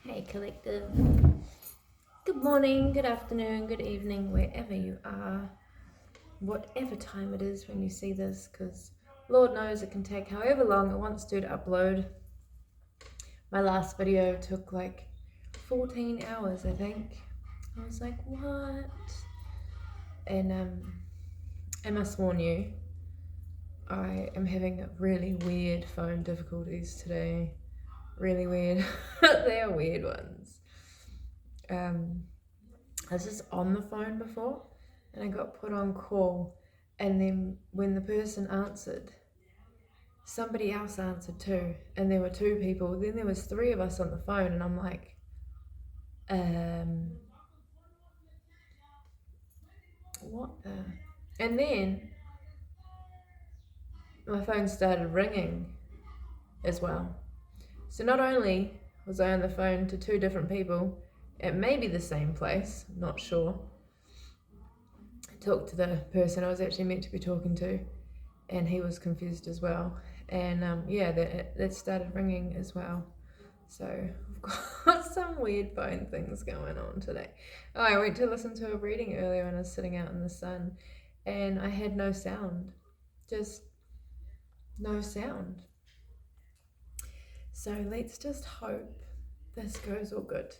Hey collective, good morning, good afternoon, good evening, wherever you are, whatever time it is when you see this, because Lord knows it can take however long it wants to upload. My last video took like 14 hours, I think. I was like, what? And I must warn you, I am having really weird phone difficulties today. Really weird. They are weird ones. I was just on the phone before and I got put on call, and then when the person answered, somebody else answered too, and there were two people. Then there was three of us on the phone, and I'm like, what the? And then my phone started ringing as well. So not only was I on the phone to two different people, it may be the same place, not sure. I talked to the person I was actually meant to be talking to, and he was confused as well. And that started ringing as well. So I've got some weird phone things going on today. Oh, I went to listen to a reading earlier when I was sitting out in the sun, and I had no sound. Just no sound. So let's just hope this goes all good.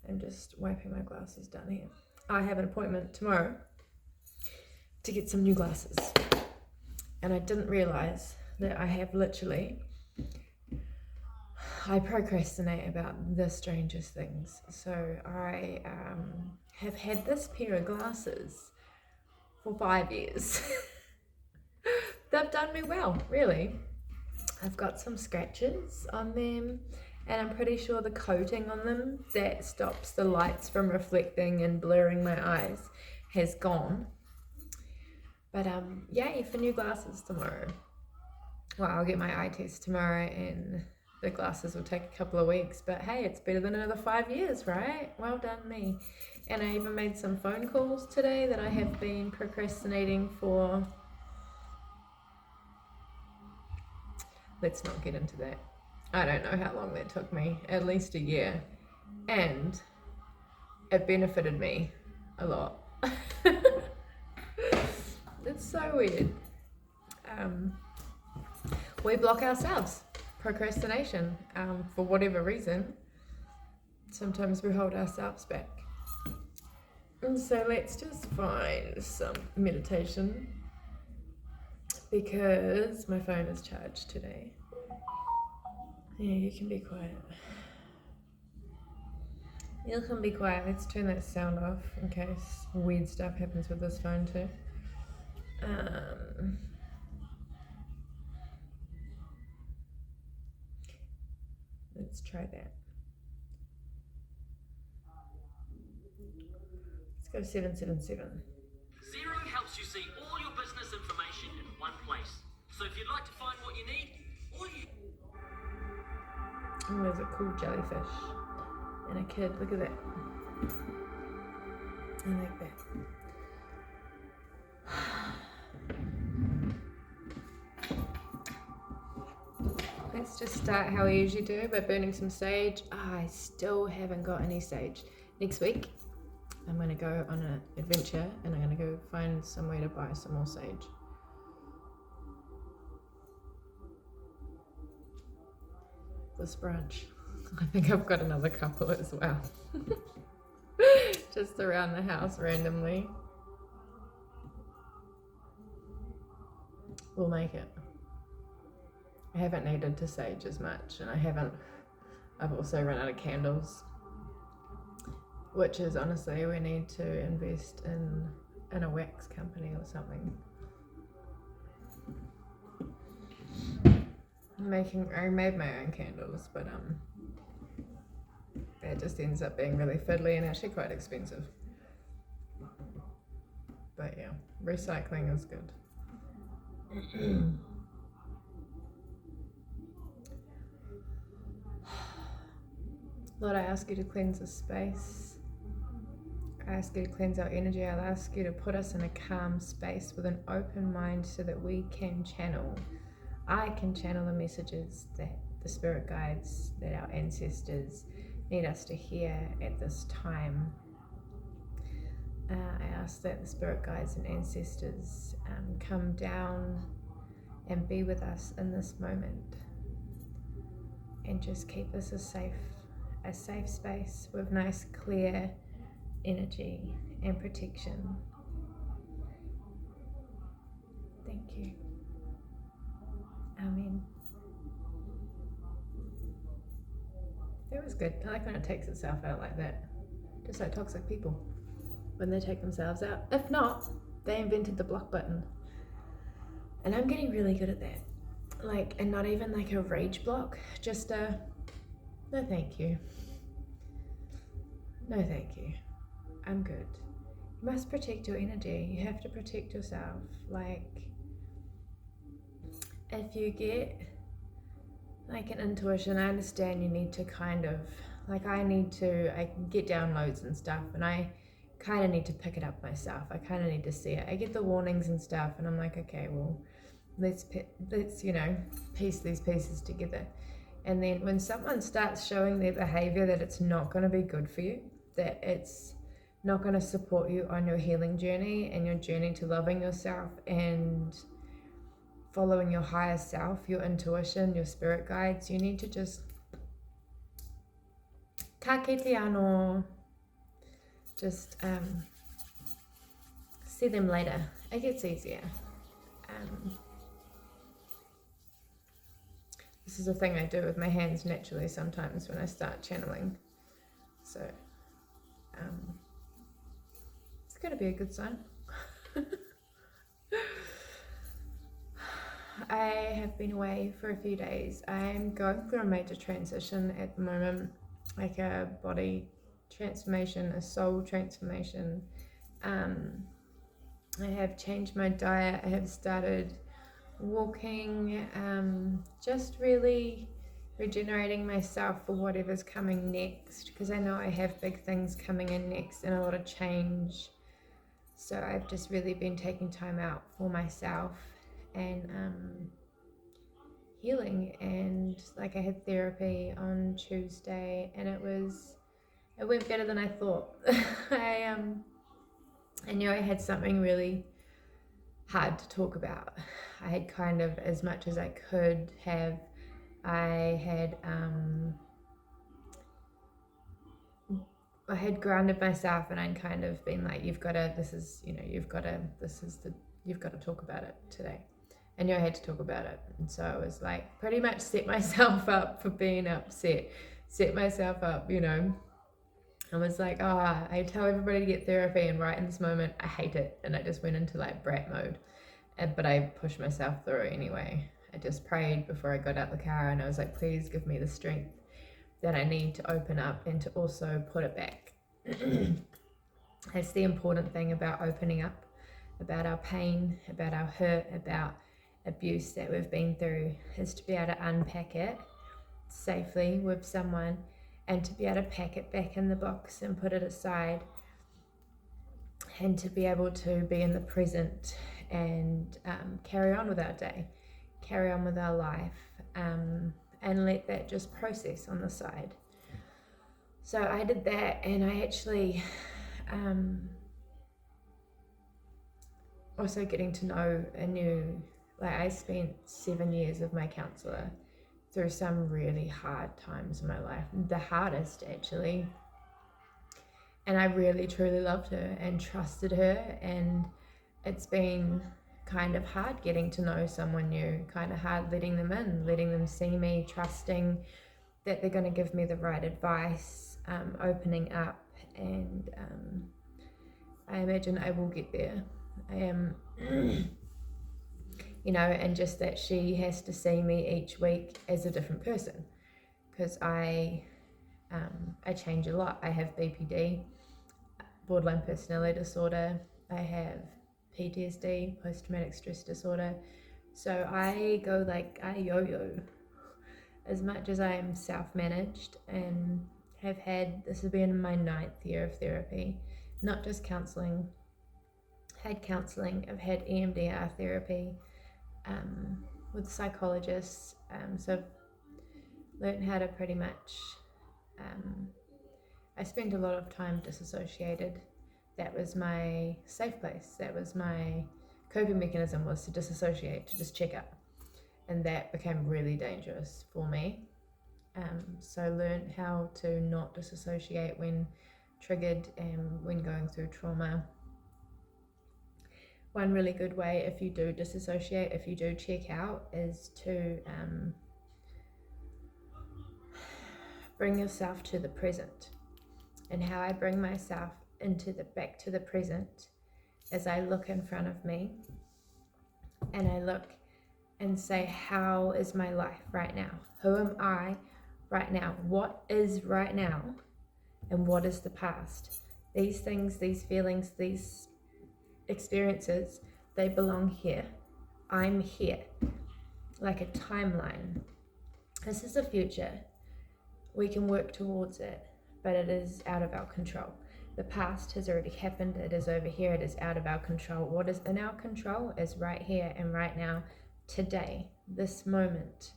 I'm just wiping my glasses down here. I have an appointment tomorrow to get some new glasses, and I didn't realize that I have I procrastinate about the strangest things. So I have had this pair of glasses for 5 years. They've done me well, really. I've got some scratches on them, and I'm pretty sure the coating on them that stops the lights from reflecting and blurring my eyes has gone. But yay for new glasses tomorrow. Well, I'll get my eye test tomorrow, and the glasses will take a couple of weeks, but hey, it's better than another 5 years, right? Well done me. And I even made some phone calls today that I have been procrastinating for. Let's not get into that. I don't know how long that took me, at least a year. And it benefited me a lot. It's so weird. We block ourselves. Procrastination, for whatever reason. Sometimes we hold ourselves back. And so let's just find some meditation, because my phone is charged today. Yeah, you can be quiet. You can be quiet. Let's turn that sound off in case weird stuff happens with this phone too. Let's try that. Let's go 777. Zero helps you see all your business information in one place. So if you'd like to find what you need, Oh, there's a cool jellyfish and a kid. Look at that. I like that. Let's just start how we usually do by burning some sage. I still haven't got any sage. Next week, I'm going to go on an adventure, and I'm going to go find some way to buy some more sage. This brunch. I think I've got another couple as well. Just around the house randomly. We'll make it. I haven't needed to sage as much, and I've also run out of candles, which is honestly, we need to invest in a wax company or something. I made my own candles, but it just ends up being really fiddly and actually quite expensive. But yeah, recycling is good. Lord, I ask you to cleanse the space. I ask you to cleanse our energy. I'll ask you to put us in a calm space with an open mind so that I can channel the messages that the spirit guides, that our ancestors need us to hear at this time. I ask that the spirit guides and ancestors come down and be with us in this moment, and just keep this a safe space with nice clear energy and protection. Thank you. Amen. That was good. I like when it takes itself out like that. Just like toxic people, when they take themselves out. If not, they invented the block button. And I'm getting really good at that. Like, and not even like a rage block, just a no thank you. No thank you. I'm good. You must protect your energy. You have to protect yourself. Like, if you get like an intuition, I understand you need to kind of, like I get downloads and stuff, and I kind of need to pick it up myself. I kind of need to see it. I get the warnings and stuff, and I'm like, okay, well, let's piece these pieces together. And then when someone starts showing their behavior that it's not going to be good for you, that it's not going to support you on your healing journey and your journey to loving yourself and following your higher self, your intuition, your spirit guides, you need to just ka kite anō, just see them later. It gets easier. This is a thing I do with my hands naturally sometimes when I start channeling. So it's going to be a good sign. I have been away for a few days. I'm going through a major transition at the moment, like a body transformation, a soul transformation. I have changed my diet. I have started walking, just really regenerating myself for whatever's coming next, because I know I have big things coming in next and a lot of change. So I've just really been taking time out for myself and healing. And like I had therapy on Tuesday, and it went better than I thought. I knew I had something really hard to talk about. I had kind of, as much as I could have, I had grounded myself, and I'd kind of been like, you've got to talk about it today. I knew I had to talk about it. And so I was like, pretty much set myself up for being upset, set myself up, I was like, I tell everybody to get therapy, and right in this moment, I hate it. And I just went into like brat mode. But I pushed myself through anyway. I just prayed before I got out the car, and I was like, please give me the strength that I need to open up and to also put it back. That's the important thing about opening up, about our pain, about our hurt, about abuse that we've been through, is to be able to unpack it safely with someone, and to be able to pack it back in the box and put it aside, and to be able to be in the present and carry on with our day, carry on with our life, and let that just process on the side. So I did that, and I actually also getting to know I spent 7 years with my counsellor through some really hard times in my life, the hardest actually. And I really truly loved her and trusted her, and it's been kind of hard getting to know someone new, kind of hard letting them in, letting them see me, trusting that they're going to give me the right advice, opening up, and I imagine I will get there. I am, and just that she has to see me each week as a different person, because I change a lot. I have BPD, borderline personality disorder. I have PTSD, post-traumatic stress disorder. So I go I yo-yo. As much as I am self-managed and this has been my 9th year of therapy, not just counselling. Had counselling, I've had EMDR therapy with psychologists, so I've learned how to pretty much I spent a lot of time disassociated. That was my safe place. That was my coping mechanism, was to disassociate, to just check out. And that became really dangerous for me. So I learned how to not disassociate when triggered and when going through trauma. One really good way, if you do disassociate, if you do check out, is to bring yourself to the present. And how I bring myself back to the present is I look in front of me and I look and say, how is my life right now? Who am I right now? What is right now? And what is the past? These things, these feelings, these experiences, they belong here. I'm here. Like a timeline. This is the future. We can work towards it, but it is out of our control. The past has already happened. It is over here. It is out of our control. What is in our control is right here and right now, today, this moment.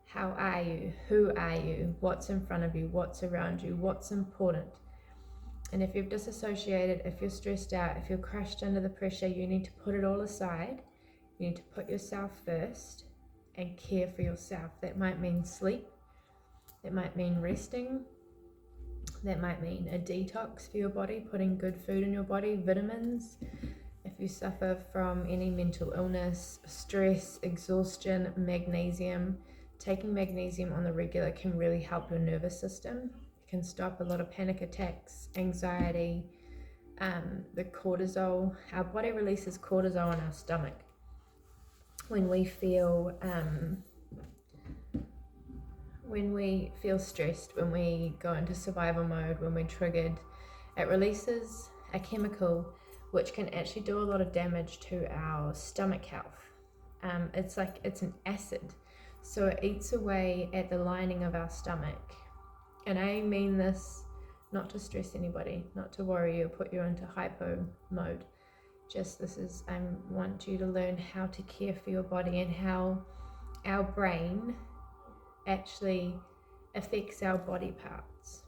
How are you? Who are you? What's in front of you? What's around you? What's important? And if you've disassociated, if you're stressed out, if you're crushed under the pressure, you need to put it all aside. You need to put yourself first and care for yourself. That might mean sleep. That might mean resting. That might mean a detox for your body, putting good food in your body, vitamins. If you suffer from any mental illness, stress, exhaustion, magnesium, taking magnesium on the regular can really help your nervous system. It can stop a lot of panic attacks, anxiety, the cortisol. Our body releases cortisol in our stomach when we feel stressed, when we go into survival mode, when we're triggered. It releases a chemical which can actually do a lot of damage to our stomach health. It's an acid, so it eats away at the lining of our stomach. And I mean this not to stress anybody, not to worry you, put you into hypo mode. I want you to learn how to care for your body and how our brain actually affects our body parts.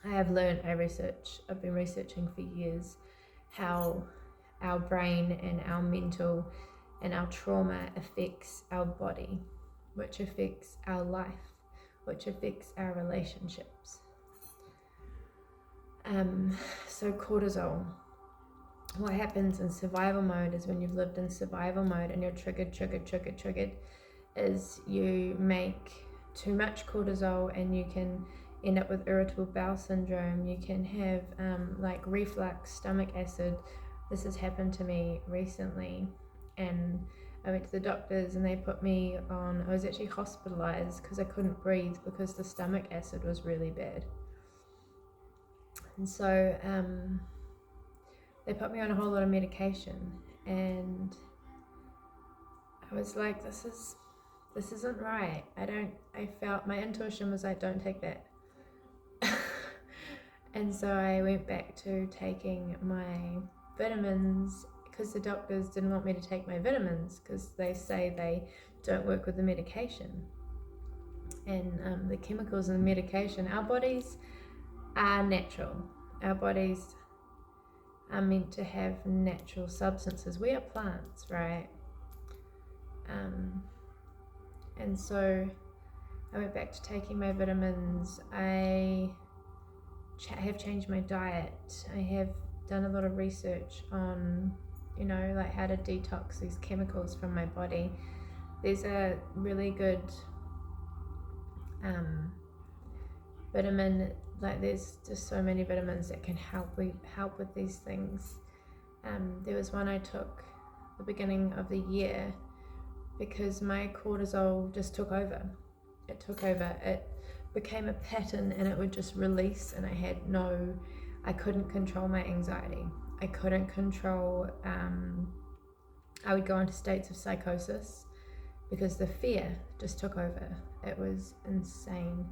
I've been researching for years how our brain and our mental and our trauma affects our body, which affects our life, which affects our relationships. So cortisol. What happens in survival mode is when you've lived in survival mode and you're triggered, is you make too much cortisol and you can end up with irritable bowel syndrome. You can have reflux, stomach acid. This has happened to me recently, and I went to the doctors and they put me on, I was actually hospitalized because I couldn't breathe because the stomach acid was really bad. And so they put me on a whole lot of medication, and I was like, this isn't right. I felt, my intuition was like, don't take that. And so I went back to taking my vitamins because the doctors didn't want me to take my vitamins because they say they don't work with the medication. And the chemicals in the medication, our bodies are natural. Our bodies are meant to have natural substances. We are plants, right? And so I went back to taking my vitamins. I have changed my diet. I have done a lot of research on, how to detox these chemicals from my body. There's a really good vitamin, there's just so many vitamins that can help with these things. There was one I took the beginning of the year because my cortisol just took over. It became a pattern and it would just release, and I couldn't control my anxiety. I couldn't control, I would go into states of psychosis because the fear just took over. It was insane.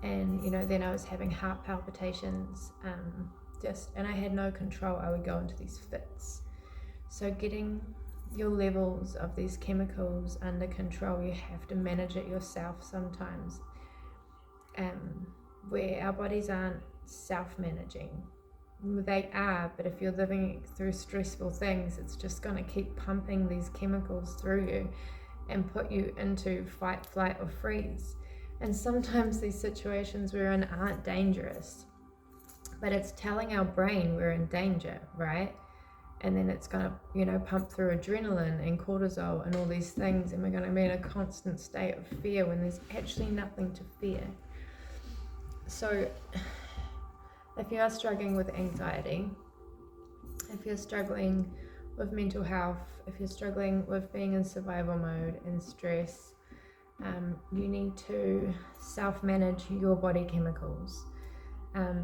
And, then I was having heart palpitations, and I had no control. I would go into these fits. So getting your levels of these chemicals under control, you have to manage it yourself sometimes. where our bodies aren't self-managing. They are, but if you're living through stressful things, it's just going to keep pumping these chemicals through you and put you into fight, flight, or freeze. And sometimes these situations we're in aren't dangerous, but it's telling our brain we're in danger, right? And then it's going to, pump through adrenaline and cortisol and all these things, and we're going to be in a constant state of fear when there's actually nothing to fear. So if you are struggling with anxiety, if you're struggling with mental health, if you're struggling with being in survival mode and stress, you need to self-manage your body chemicals.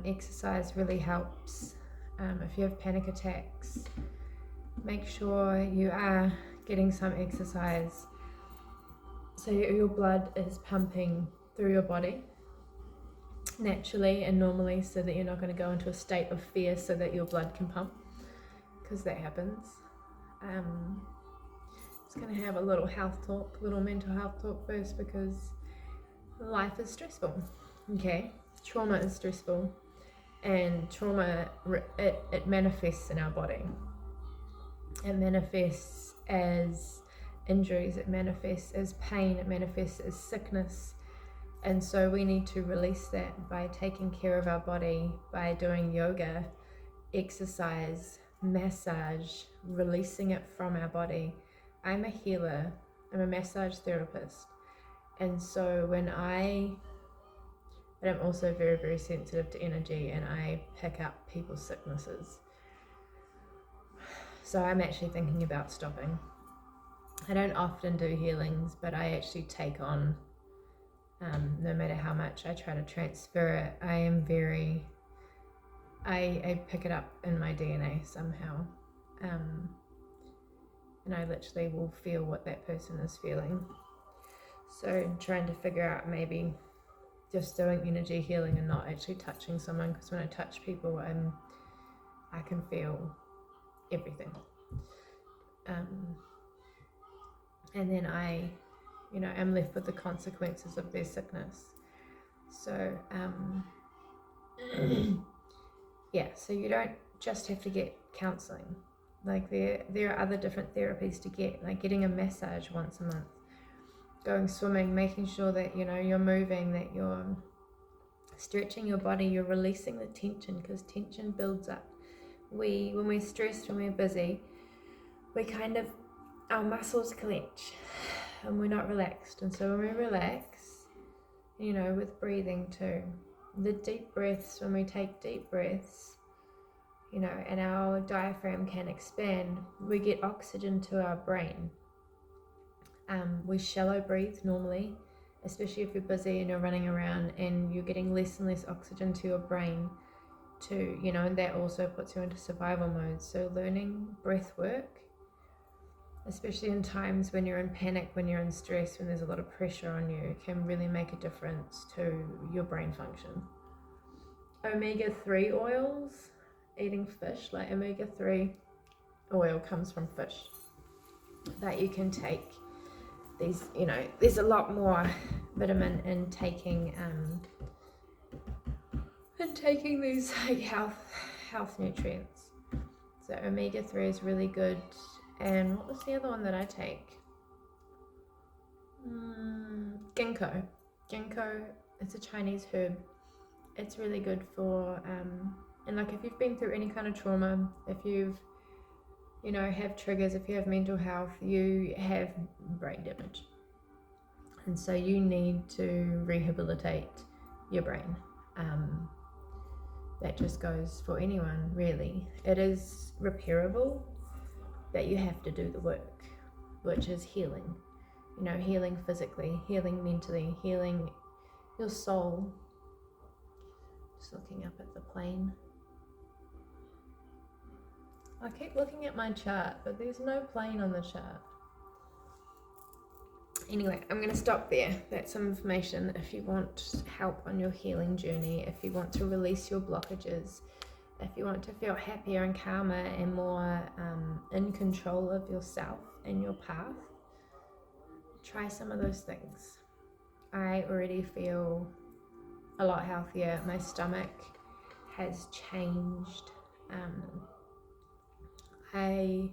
Exercise really helps. If you have panic attacks, make sure you are getting some exercise so your blood is pumping through your body naturally and normally, so that you're not going to go into a state of fear so that your blood can pump, because that happens. Just going to have a little mental health talk first, because life is stressful. Okay, trauma is stressful, and trauma, it manifests in our body. It manifests as injuries, it manifests as pain, it manifests as sickness. And so we need to release that by taking care of our body, by doing yoga, exercise, massage, releasing it from our body. I'm a healer, I'm a massage therapist. And so but I'm also very, very sensitive to energy, and I pick up people's sicknesses. So I'm actually thinking about stopping. I don't often do healings, but I actually take on, no matter how much I try to transfer it, I pick it up in my DNA somehow. And I literally will feel what that person is feeling. So trying to figure out maybe just doing energy healing and not actually touching someone, because when I touch people, I can feel everything. And then I'm left with the consequences of their sickness. So so you don't just have to get counseling. Like there are other different therapies to get, like getting a massage once a month, going swimming, making sure that you're moving, that you're stretching your body, you're releasing the tension, because tension builds up. When we're stressed, when we're busy, our muscles clench and we're not relaxed. And so when we relax, with breathing too, the deep breaths, when we take deep breaths, and our diaphragm can expand, we get oxygen to our brain. We shallow breathe normally, especially if you're busy and you're running around, and you're getting less and less oxygen to your brain too, and that also puts you into survival mode. So learning breath work, especially in times when you're in panic, when you're in stress, when there's a lot of pressure on you, can really make a difference to your brain function. Omega-3 oils, eating fish, like omega-3 oil comes from fish, that you can take. These, there's a lot more vitamin in taking these like health nutrients. So omega-3 is really good. And what was the other one that I take? Ginkgo. Ginkgo, it's a Chinese herb. It's really good for, and like if you've been through any kind of trauma, if you've, have triggers, if you have mental health, you have brain damage. And so you need to rehabilitate your brain. That just goes for anyone, really. It is repairable, but you have to do the work, which is healing. Healing physically, healing mentally, healing your soul. Just looking up at the plane. I keep looking at my chart, but there's no plane on the chart. Anyway, I'm going to stop there. That's some information if you want help on your healing journey, if you want to release your blockages, if you want to feel happier and calmer and more in control of yourself and your path. Try some of those things. I already feel a lot healthier. My stomach has changed. I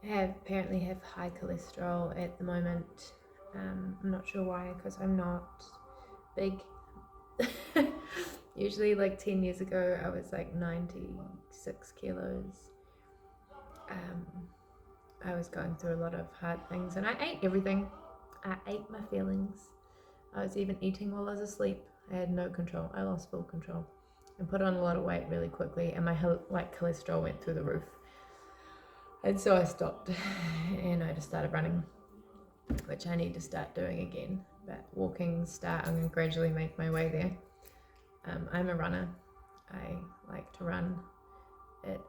apparently have high cholesterol at the moment. I'm not sure why, because I'm not big. Usually like 10 years ago I was like 96 kilos. I was going through a lot of hard things and I ate everything. I ate my feelings. I was even eating while I was asleep. I had no control. I lost full control and put on a lot of weight really quickly, and my cholesterol went through the roof. And so I stopped and I just started running, which I need to start doing again. But I'm going to gradually make my way there. I'm a runner. I like to run. It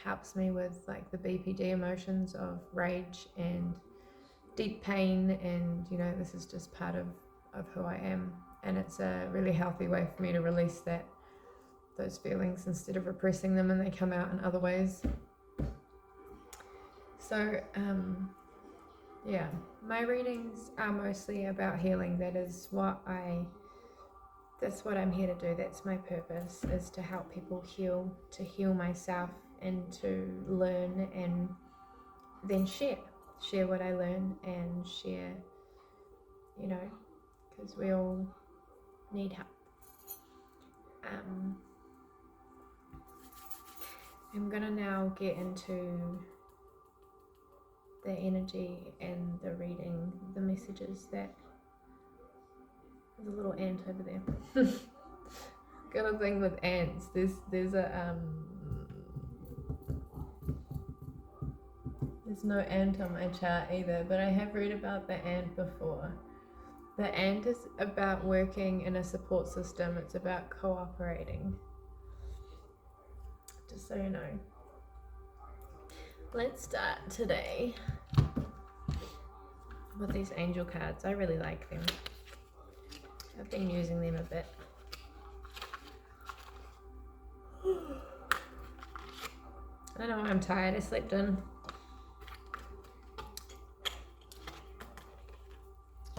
helps me with like the BPD emotions of rage and deep pain, and this is just part of who I am, and it's a really healthy way for me to release those feelings instead of repressing them, and they come out in other ways. So yeah, my readings are mostly about healing. That's what I'm here to do. That's my purpose, is to help people heal, to heal myself, and to learn and then share what I learn, and share, because we all need help. I'm gonna now get into the energy and the reading, the messages that. There's a little ant over there. Got a thing with ants. There's no ant on my chart either, but I have read about the ant before. The ant is about working in a support system. It's about cooperating. Just so you know. Let's start today with these angel cards. I really like them. I've been using them a bit. I know I'm tired. I slept in.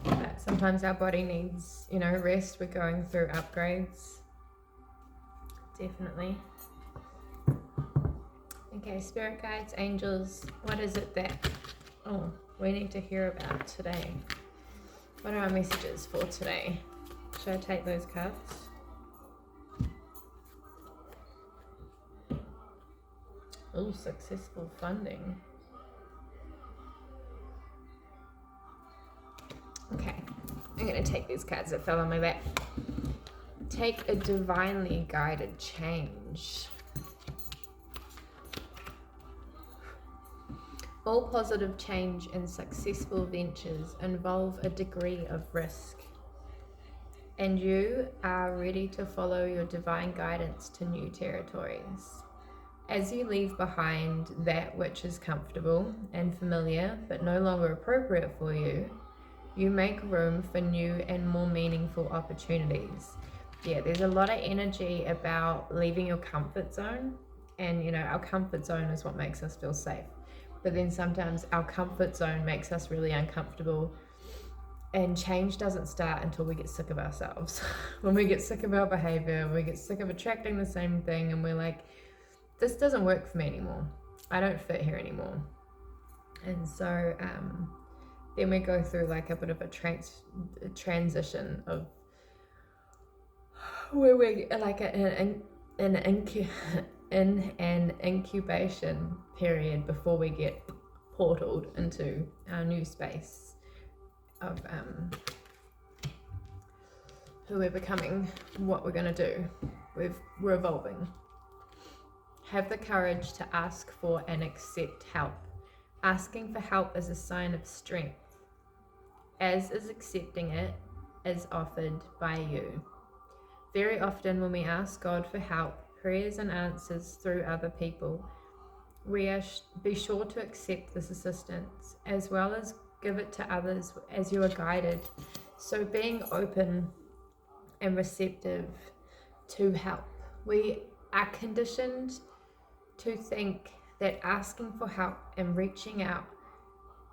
But sometimes our body needs, rest. We're going through upgrades. Definitely. Okay, spirit guides, angels, what is it that we need to hear about today? What are our messages for today? Should I take those cards? Oh, successful funding. Okay, I'm going to take these cards that fell on my lap. Take a divinely guided change. All positive change and successful ventures involve a degree of risk, and you are ready to follow your divine guidance to new territories. As you leave behind that which is comfortable and familiar but no longer appropriate for you, you make room for new and more meaningful opportunities. Yeah, there's a lot of energy about leaving your comfort zone, and our comfort zone is what makes us feel safe. But then sometimes our comfort zone makes us really uncomfortable, and change doesn't start until we get sick of ourselves. When we get sick of our behavior, we get sick of attracting the same thing, and we're like, this doesn't work for me anymore. I don't fit here anymore. And so then we go through like a bit of a transition of where we're like in an incubation period before we get portaled into our new space of who we're becoming, what we're going to do. We're evolving. Have the courage to ask for and accept help. Asking for help is a sign of strength, as is accepting it is offered by you. Very often when we ask God for help, prayers and answers through other people, be sure to accept this assistance as well as give it to others as you are guided. So being open and receptive to help. We are conditioned to think that asking for help and reaching out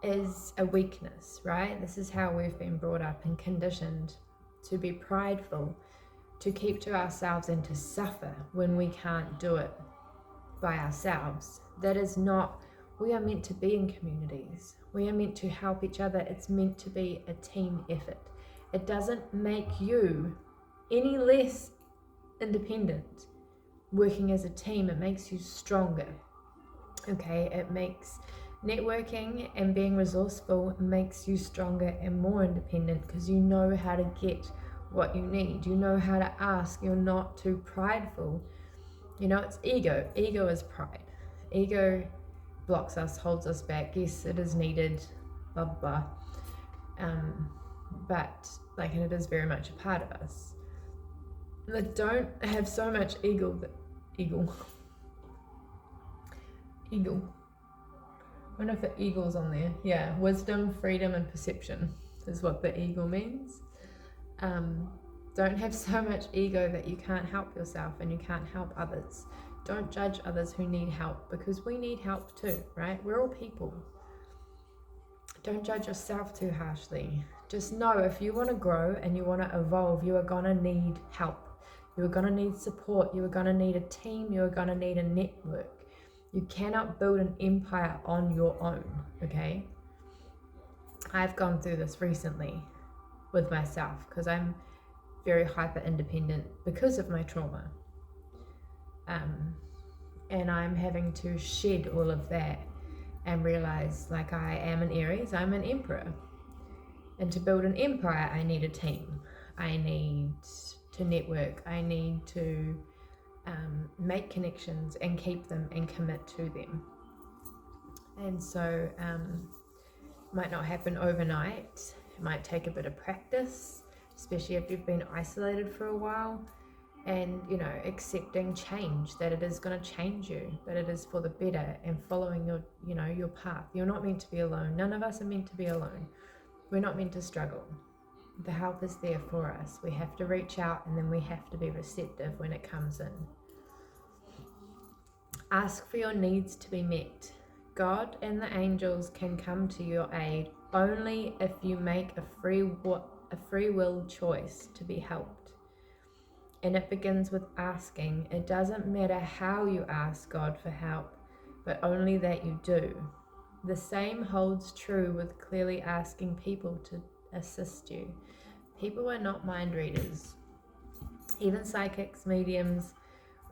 is a weakness, right? This is how we've been brought up and conditioned. to be prideful, to keep to ourselves and to suffer when we can't do it by ourselves. That is not, we are meant to be in communities. We are meant to help each other. It's meant to be a team effort. It doesn't make you any less independent. Working as a team, it makes you stronger. Okay, it makes networking and being resourceful makes you stronger and more independent because you know how to get what you need. You know how to ask. You're not too prideful. You know, it's ego. Ego is pride. Ego blocks us, holds us back. Yes, it is needed, blah, blah, blah. But, like, and it is very much a part of us. That don't have so much ego. I wonder if the eagle's on there. Yeah, wisdom, freedom, and perception is what the eagle means. Don't have so much ego that you can't help yourself and you can't help others. Don't judge others who need help, because we need help too, right? We're all people. Don't judge yourself too harshly. Just know if you want to grow and you want to evolve, you are going to need help. You are going to need support. You are going to need a team. You are going to need a network. You cannot build an empire on your own, okay? I've gone through this recently with myself because I'm very hyper independent because of my trauma. And I'm having to shed all of that and realize, like, I am an Aries, I'm an emperor. And to build an empire, I need a team. I need to network. I need to make connections and keep them and commit to them. And so might not happen overnight. It might take a bit of practice, especially if you've been isolated for a while. And, you know, accepting change, that it is going to change you, but it is for the better, and following your, you know, your path. You're not meant to be alone. None of us are meant to be alone. We're not meant to struggle. The help is there for us. We have to reach out, and then we have to be receptive when it comes in. Ask for your needs to be met. God and the angels can come to your aid only if you make a free will choice to be helped. And it begins with asking. It doesn't matter how you ask God for help, but only that you do. The same holds true with clearly asking people to assist you. People are not mind readers. Even psychics, mediums,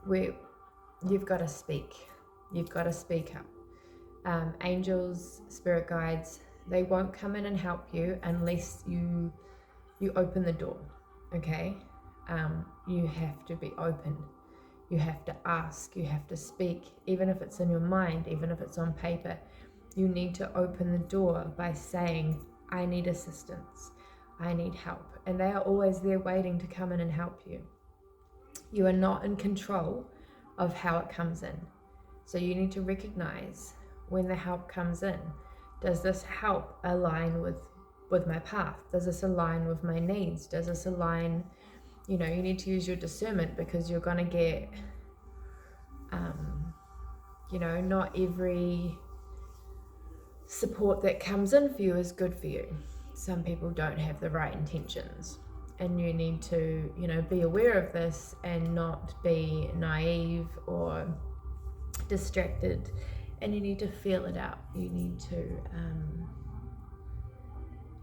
you've got to speak. You've got to speak up. Angels, spirit guides, they won't come in and help you unless you open the door, okay? You have to be open. You have to ask. You have to speak. Even if it's in your mind, even if it's on paper, you need to open the door by saying, I need assistance. I need help. And they are always there waiting to come in and help you. You are not in control of how it comes in. So you need to recognize when the help comes in. Does this help align with my path? Does this align with my needs? Does this align, you know, you need to use your discernment, because you're going to get, you know, not every support that comes in for you is good for you. Some people don't have the right intentions, and you need to, you know, be aware of this and not be naive or distracted, and you need to feel it out. You need to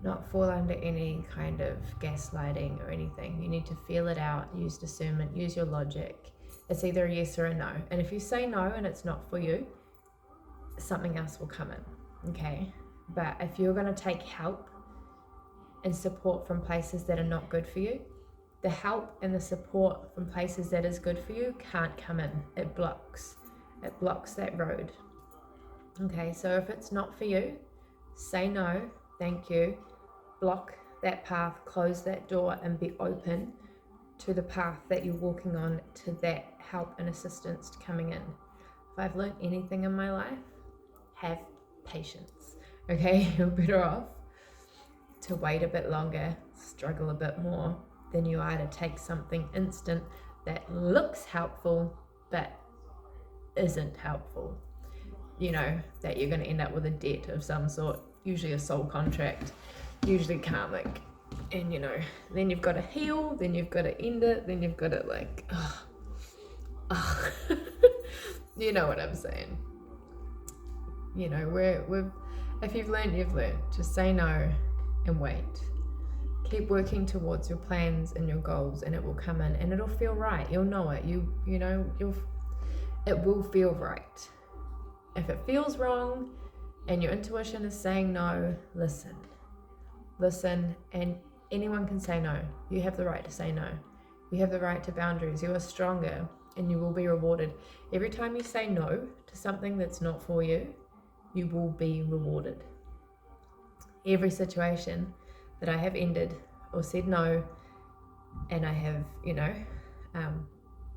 not fall under any kind of gaslighting or anything. You need to feel it out, use discernment, use your logic. It's either a yes or a no. And if you say no and it's not for you, something else will come in, okay? But if you're going to take help and support from places that are not good for you, the help and the support from places that is good for you can't come in. It blocks that road. Okay, so if it's not for you, say no, thank you, block that path, close that door, and be open to the path that you're walking on, to that help and assistance coming in. If I've learned anything in my life, have patience, okay? You're better off to wait a bit longer, struggle a bit more, than you are to take something instant that looks helpful but isn't helpful. You know, that you're going to end up with a debt of some sort, usually a soul contract, usually karmic. And then you've got to heal, then you've got to end it, then you've got to like, you know what I'm saying. If you've learned, you've learned. Just say no and wait. Keep working towards your plans and your goals, and it will come in, and it'll feel right. You'll know it. It will feel right. If it feels wrong and your intuition is saying no, listen, and anyone can say no. You have the right to say no. You have the right to boundaries. You are stronger, and you will be rewarded. Every time you say no to something that's not for you, you will be rewarded. Every situation that I have ended or said no, and I have,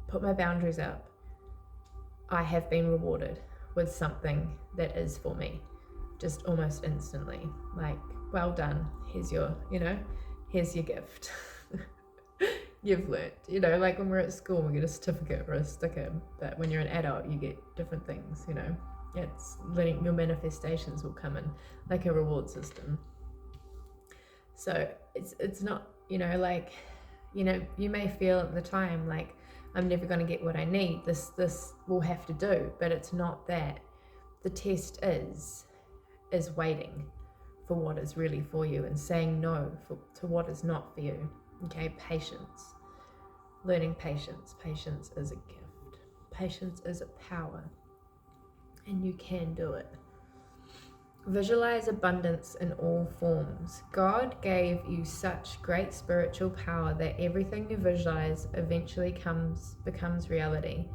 put my boundaries up, I have been rewarded with something that is for me, just almost instantly. Like, well done, here's your gift. You've learnt, like when we're at school, we get a certificate or a sticker, but when you're an adult, you get different things, It's letting your manifestations will come in like a reward system. So it's not, you may feel at the time like, I'm never going to get what I need. This will have to do, but it's not that. The test is waiting for what is really for you and saying no to what is not for you. Okay, patience. Learning patience. Patience is a gift. Patience is a power. And you can do it. Visualize abundance in all forms. God gave you such great spiritual power that everything you visualize eventually becomes reality.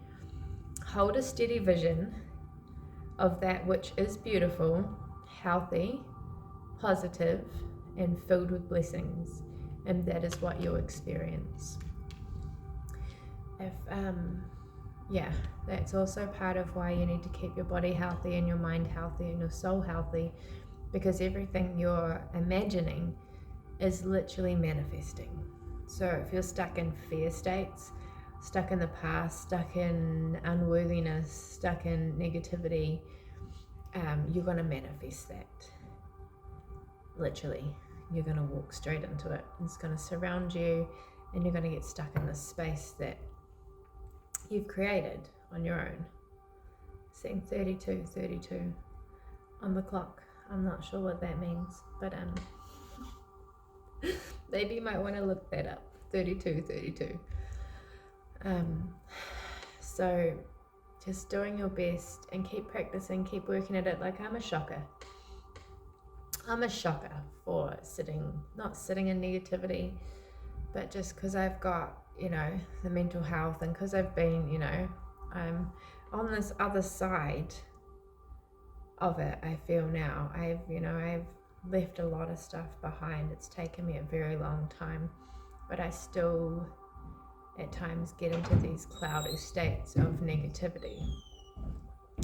Hold a steady vision of that which is beautiful, healthy, positive, and filled with blessings, and that is what you'll experience. That's also part of why you need to keep your body healthy and your mind healthy and your soul healthy, because everything you're imagining is literally manifesting. So if you're stuck in fear states, stuck in the past, stuck in unworthiness, stuck in negativity, you're going to manifest that. Literally, you're going to walk straight into it. It's going to surround you, and you're going to get stuck in this space that you've created on your own. Seeing 32 on the clock. I'm not sure what that means, but maybe you might want to look that up. 32. So just doing your best and keep practicing, keep working at it. Like, I'm a shocker for not sitting in negativity, but just because I've got, the mental health, and because I've been, I'm on this other side of it. I feel now I've left a lot of stuff behind. It's taken me a very long time, but I still at times get into these cloudy states of negativity,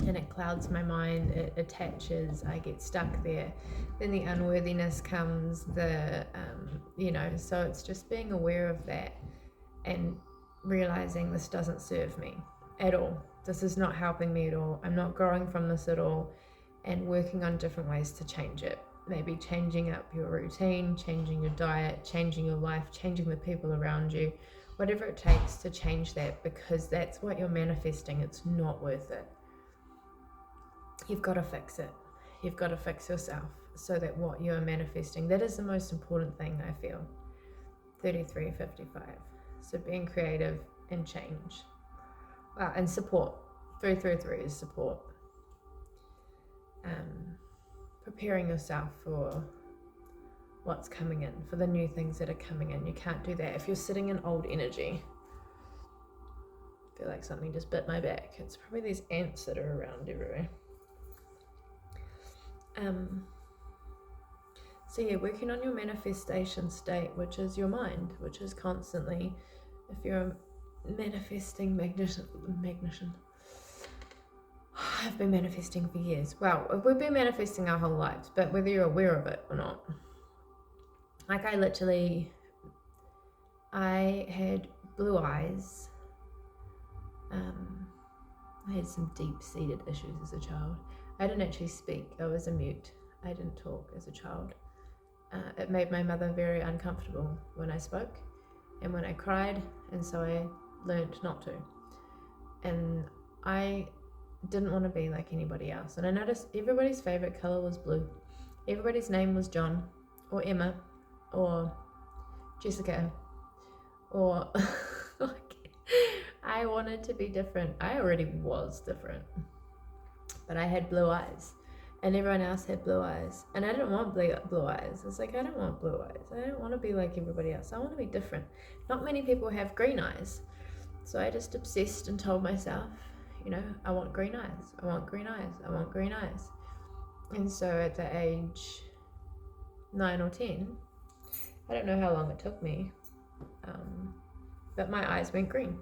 and it clouds my mind, it attaches, I get stuck there. Then the unworthiness comes, so it's just being aware of that and realizing this doesn't serve me at all. This is not helping me at all. I'm not growing from this at all, and working on different ways to change it. Maybe changing up your routine, changing your diet, changing your life, changing the people around you, whatever it takes to change that, because that's what you're manifesting. It's not worth it. You've got to fix it. You've got to fix yourself so that what you're manifesting, that is the most important thing, I feel. 33:55. So being creative and change. Wow, and support. 333 is support. Preparing yourself for what's coming in, for the new things that are coming in. You can't do that if you're sitting in old energy. I feel like something just bit my back. It's probably these ants that are around everywhere. Working on your manifestation state, which is your mind, which is constantly, if you're manifesting magnificent. I've been manifesting for years. Well, we've been manifesting our whole lives, but whether you're aware of it or not. Like, I had blue eyes. I had some deep-seated issues as a child. I didn't actually speak. I was a mute. I didn't talk as a child. it made my mother very uncomfortable when I spoke and when I cried, and so I learned not to. And I didn't want to be like anybody else. And I noticed everybody's favorite color was blue. Everybody's name was John or Emma or Jessica or like, I wanted to be different. I already was different, but I had blue eyes and everyone else had blue eyes, and I didn't want blue eyes. It's like, I don't want blue eyes. I don't want to be like everybody else. I want to be different. Not many people have green eyes. So I just obsessed and told myself, I want green eyes. I want green eyes. I want green eyes. And so at the age 9 or 10, I don't know how long it took me, but my eyes went green.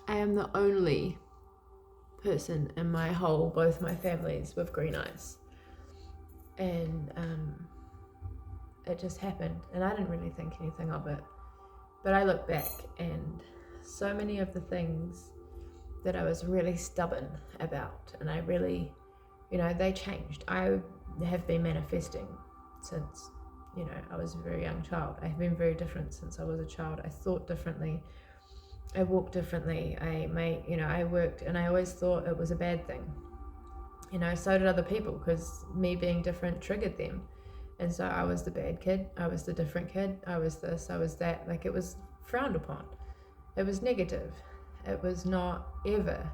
I am the only person in both my families with green eyes. And it just happened, and I didn't really think anything of it. But I look back, and so many of the things that I was really stubborn about, and I really, they changed. I have been manifesting since, I was a very young child. I have been very different since I was a child. I thought differently. I walked differently. I worked, and I always thought it was a bad thing. So did other people, because me being different triggered them. And so I was the bad kid, I was the different kid, I was this, I was that. Like, it was frowned upon. It was negative. It was not ever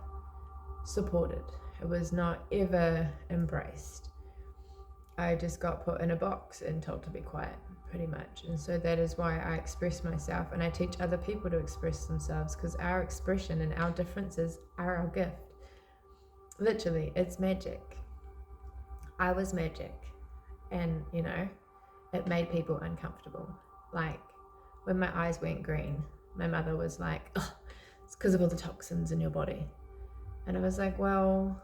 supported. It was not ever embraced. I just got put in a box and told to be quiet, pretty much. And so that is why I express myself, and I teach other people to express themselves, because our expression and our differences are our gift. Literally, it's magic. I was magic. And, it made people uncomfortable. Like, when my eyes went green, my mother was like, oh, it's because of all the toxins in your body. And I was like, well,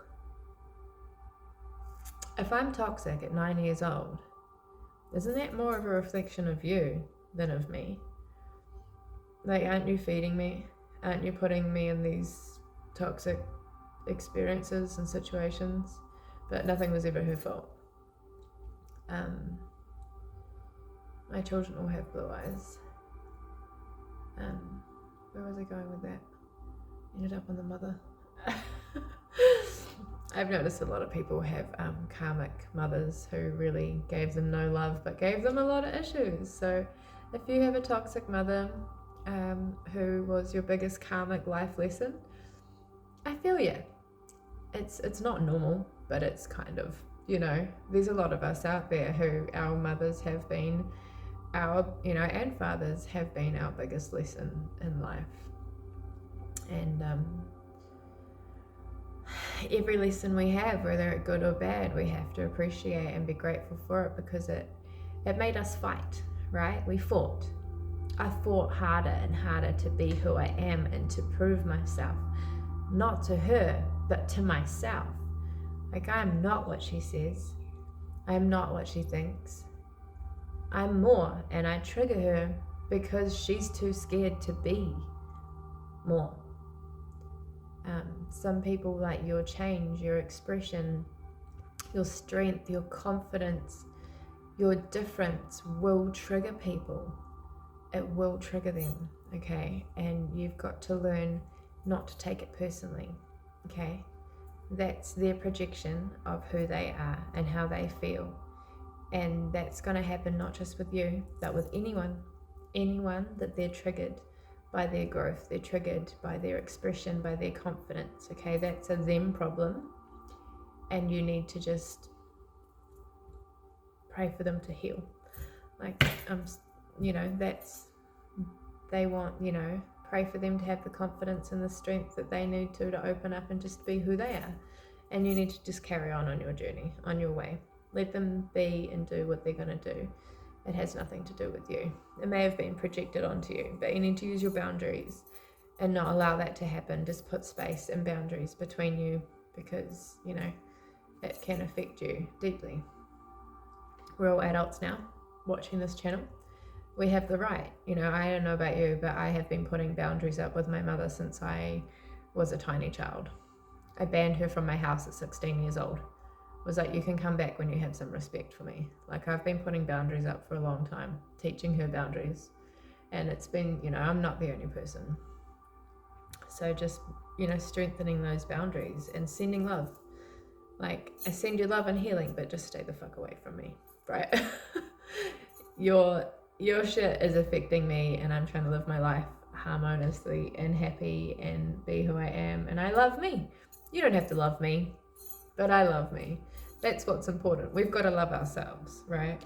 if I'm toxic at 9 years old, isn't that more of a reflection of you than of me? Like, aren't you feeding me? Aren't you putting me in these toxic experiences and situations? But nothing was ever her fault. My children all have blue eyes. Where was I going with that? Ended up on the mother. I've noticed a lot of people have karmic mothers who really gave them no love, but gave them a lot of issues. So if you have a toxic mother who was your biggest karmic life lesson, I feel you. It's not normal, but it's kind of, there's a lot of us out there who our mothers have been and fathers have been our biggest lesson in life. And every lesson we have, whether it's good or bad, we have to appreciate and be grateful for it, because it made us fight, right? We fought. I fought harder and harder to be who I am and to prove myself, not to her, but to myself. Like, I am not what she says. I am not what she thinks. I'm more, and I trigger her because she's too scared to be more. Some people, like, your change, your expression, your strength, your confidence, your difference will trigger people. It will trigger them, okay? And you've got to learn not to take it personally, okay? That's their projection of who they are and how they feel. And that's going to happen not just with you, but with anyone that they're triggered by their growth, they're triggered by their expression, by their confidence, okay? That's a them problem, and you need to just pray for them to heal. Like, that's, they want, pray for them to have the confidence and the strength that they need to open up and just be who they are. And you need to just carry on your journey, on your way. Let them be and do what they're going to do. It has nothing to do with you. It may have been projected onto you, but you need to use your boundaries and not allow that to happen. Just put space and boundaries between you, because, it can affect you deeply. We're all adults now watching this channel. We have the right, I don't know about you, but I have been putting boundaries up with my mother since I was a tiny child. I banned her from my house at 16 years old was like, you can come back when you have some respect for me. Like, I've been putting boundaries up for a long time, teaching her boundaries, and it's been, you know, I'm not the only person. So just, you know, strengthening those boundaries and sending love. Like, I send you love and healing, but just stay the fuck away from me, right? your shit is affecting me, and I'm trying to live my life harmoniously and happy and be who I am, and I love me. You don't have to love me, but I love me. That's what's important. We've got to love ourselves, right?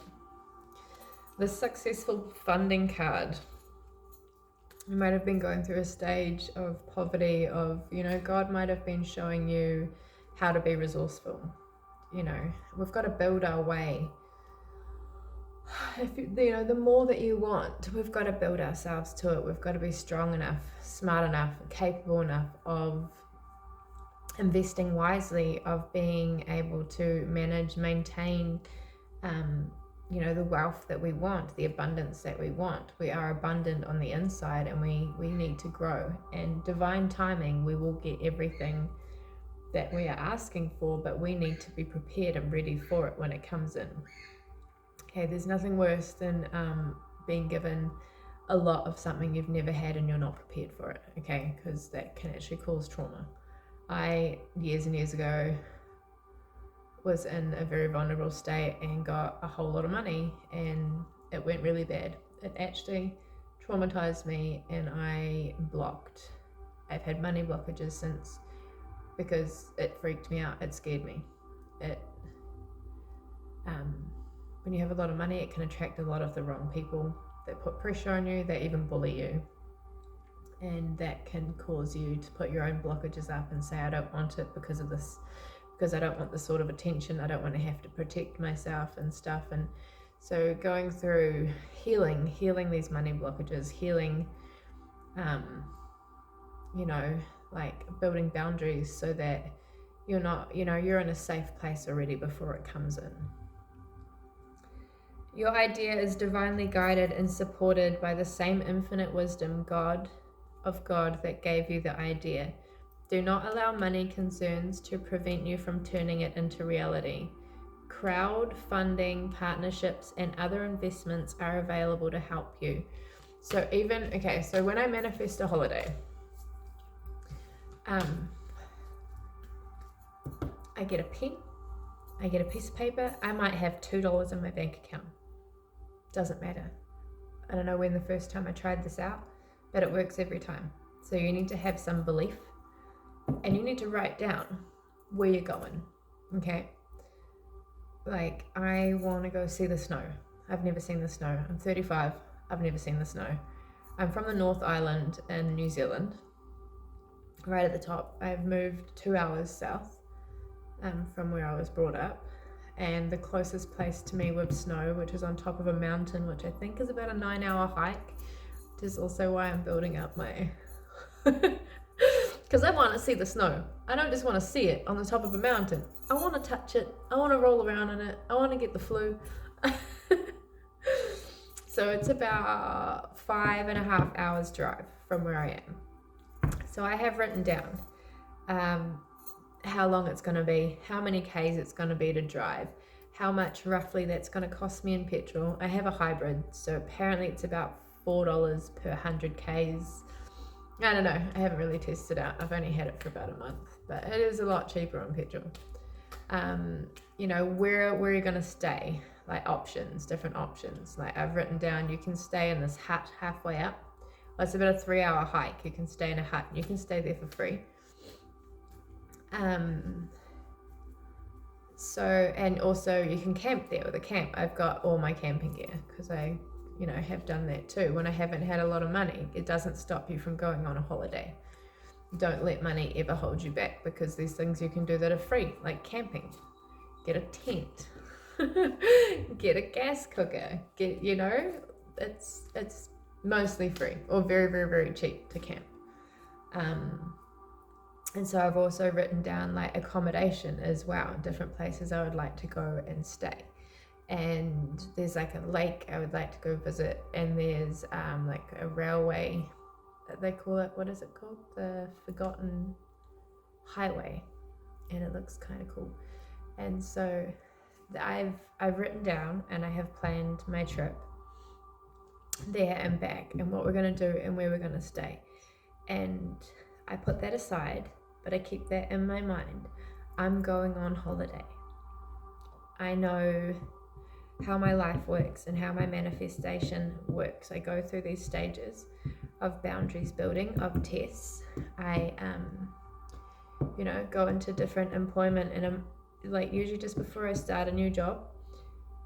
The successful funding card. You might have been going through a stage of poverty, of, you know, God might have been showing you how to be resourceful. You know, we've got to build our way. If you know, the more that you want, we've got to build ourselves to it. We've got to be strong enough, smart enough, capable enough of investing wisely, of being able to manage, maintain, you know, the wealth that we want, the abundance that we want. We are abundant on the inside, and we need to grow. And divine timing, we will get everything that we are asking for, but we need to be prepared and ready for it when it comes in. Okay, there's nothing worse than being given a lot of something you've never had and you're not prepared for it, okay? Because that can actually cause trauma. I, years and years ago, was in a very vulnerable state and got a whole lot of money, and it went really bad. It actually traumatized me, and I blocked. I've had money blockages since, because it freaked me out. It scared me. When you have a lot of money, it can attract a lot of the wrong people that put pressure on you, that even bully you. And that can cause you to put your own blockages up and say, I don't want it because of this, because I don't want this sort of attention. I don't want to have to protect myself and stuff. And so going through healing these money blockages, healing, you know, like building boundaries so that you're not, you know, you're in a safe place already before it comes in. Your idea is divinely guided and supported by the same infinite wisdom God that gave you the idea. Do not allow money concerns to prevent you from turning it into reality. Crowdfunding, partnerships, and other investments are available to help you. So so when I manifest a holiday, I get a pen, I get a piece of paper, I might have $2 in my bank account. Doesn't matter. I don't know when the first time I tried this out, but it works every time. So you need to have some belief, and you need to write down where you're going, okay? Like, I want to go see the snow. I've never seen the snow. I'm 35. I've never seen the snow. I'm from the North Island in New Zealand, right at the top. I've moved 2 hours south from where I was brought up. And the closest place to me with snow, which is on top of a mountain, which I think is about a 9-hour hike, which is also why I'm building up my... Because I want to see the snow. I don't just want to see it on the top of a mountain. I want to touch it. I want to roll around in it. I want to get the flu. So it's about 5.5 hours drive from where I am. So I have written down how long it's going to be, how many Ks it's going to be to drive, how much roughly that's going to cost me in petrol. I have a hybrid, so apparently it's about $4 per 100 Ks. I don't know, I haven't really tested it out. I've only had it for about a month, but it is a lot cheaper on petrol. You know, where are you going to stay? Like options, different options. Like I've written down, you can stay in this hut halfway up. Well, it's about a 3-hour hike. You can stay in a hut. You can stay there for free. So, and also you can camp there with a camp. I've got all my camping gear because I, you know, have done that too. When I haven't had a lot of money, it doesn't stop you from going on a holiday. Don't let money ever hold you back, because there's things you can do that are free, like camping. Get a tent, get a gas cooker, get, you know, it's mostly free or very, very, very cheap to camp. And so I've also written down like accommodation as well, different places I would like to go and stay. And there's like a lake I would like to go visit, and there's like a railway, they call it, what is it called? The Forgotten Highway, and it looks kind of cool. And so I've written down and I have planned my trip there and back and what we're going to do and where we're going to stay. And I put that aside, but I keep that in my mind. I'm going on holiday. I know how my life works and how my manifestation works. I go through these stages of boundaries building, of tests. I go into different employment, and like usually just before I start a new job,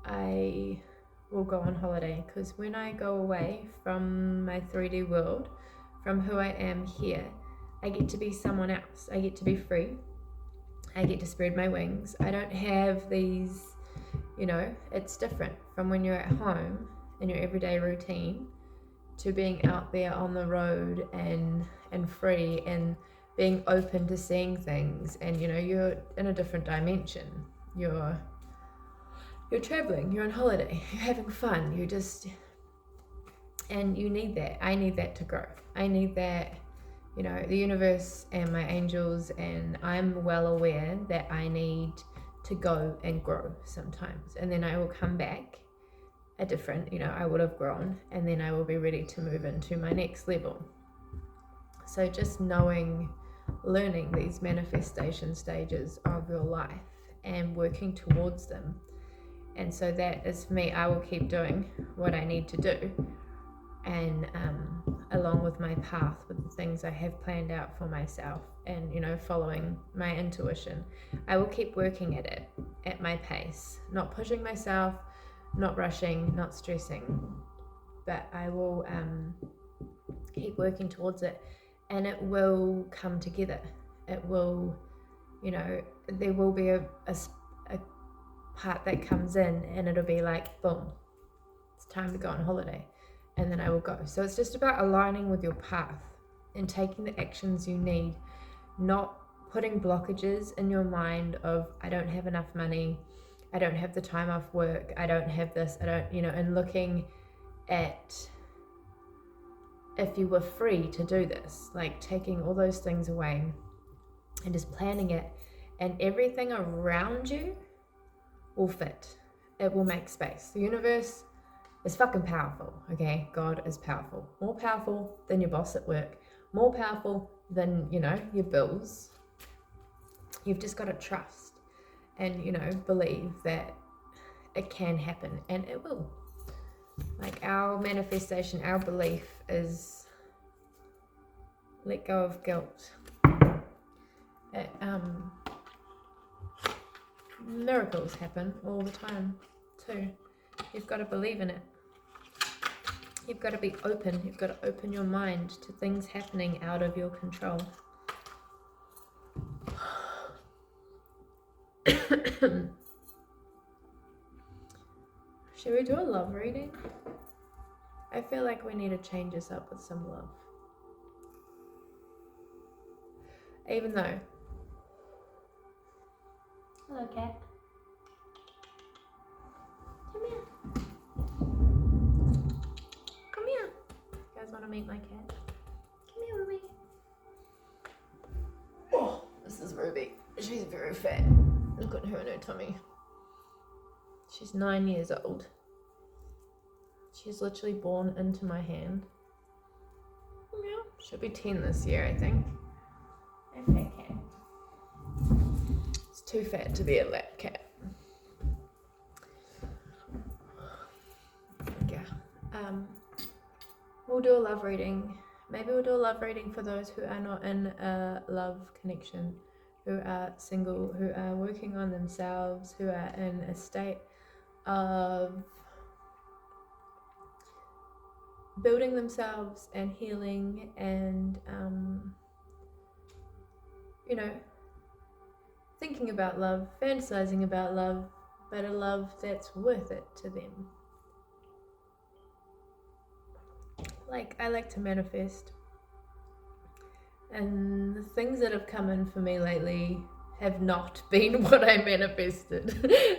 I will go on holiday, because when I go away from my 3D world, from who I am here, I get to be someone else. I get to be free. I get to spread my wings. I don't have these, it's different from when you're at home in your everyday routine to being out there on the road and free and being open to seeing things. And you're in a different dimension. You're traveling, you're on holiday, you're having fun, and you need that. I need that to grow. I need that, the universe and my angels, and I'm well aware that I need to go and grow sometimes. And then I will come back a different, I would have grown, and then I will be ready to move into my next level. So just learning these manifestation stages of your life and working towards them. And so that is for me. I will keep doing what I need to do, and along with my path, with the things I have planned out for myself, and following my intuition, I will keep working at it at my pace, not pushing myself, not rushing, not stressing, but I will keep working towards it, and it will come together. It will, there will be a part that comes in, and it'll be like, boom, it's time to go on holiday, and then I will go. So it's just about aligning with your path and taking the actions you need, not putting blockages in your mind of, I don't have enough money, I don't have the time off work, I don't have this, I don't, and looking at, if you were free to do this, like taking all those things away and just planning it, and everything around you will fit. It will make space. The universe is fucking powerful, okay? God is powerful. More powerful than your boss at work. More powerful than, your bills. You've just got to trust and, believe that it can happen, and it will. Like, our manifestation, our belief is let go of guilt. Miracles happen all the time too. You've got to believe in it. You've got to be open. You've got to open your mind to things happening out of your control. Should we do a love reading? I feel like we need to change this up with some love. Even though... Hello, cat. Come here. Come here. You guys want to meet my cat? Come here, Ruby. Oh, this is Ruby. She's very fat. Look at her in her tummy. She's 9 years old. She's literally born into my hand. Yeah, she'll be 10 this year, I think. A fat cat. It's too fat to be a lap cat. Yeah. We'll do a love reading. Maybe we'll do a love reading for those who are not in a love connection, who are single, who are working on themselves, who are in a state of building themselves and healing and, thinking about love, fantasizing about love, but a love that's worth it to them. Like, I like to manifest, and the things that have come in for me lately have not been what I manifested.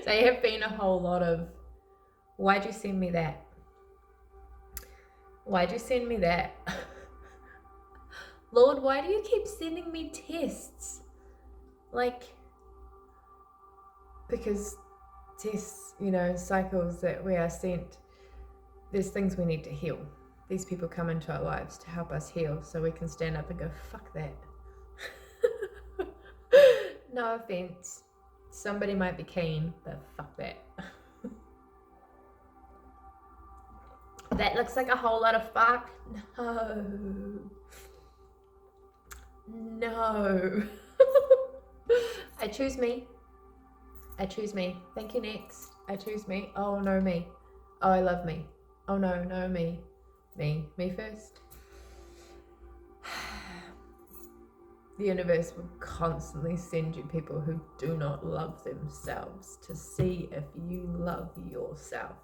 They have been a whole lot of, why'd you send me that? Why'd you send me that? Lord, why do you keep sending me tests? Like, because tests, you know, cycles that we are sent, there's things we need to heal. These people come into our lives to help us heal so we can stand up and go, fuck that. No offense. Somebody might be keen, but fuck that. That looks like a whole lot of fuck. No. No. I choose me. I choose me. Thank you, next. I choose me. Oh, no, me. Oh, I love me. Oh, no, no, me. Me first. The universe will constantly send you people who do not love themselves to see if you love yourself.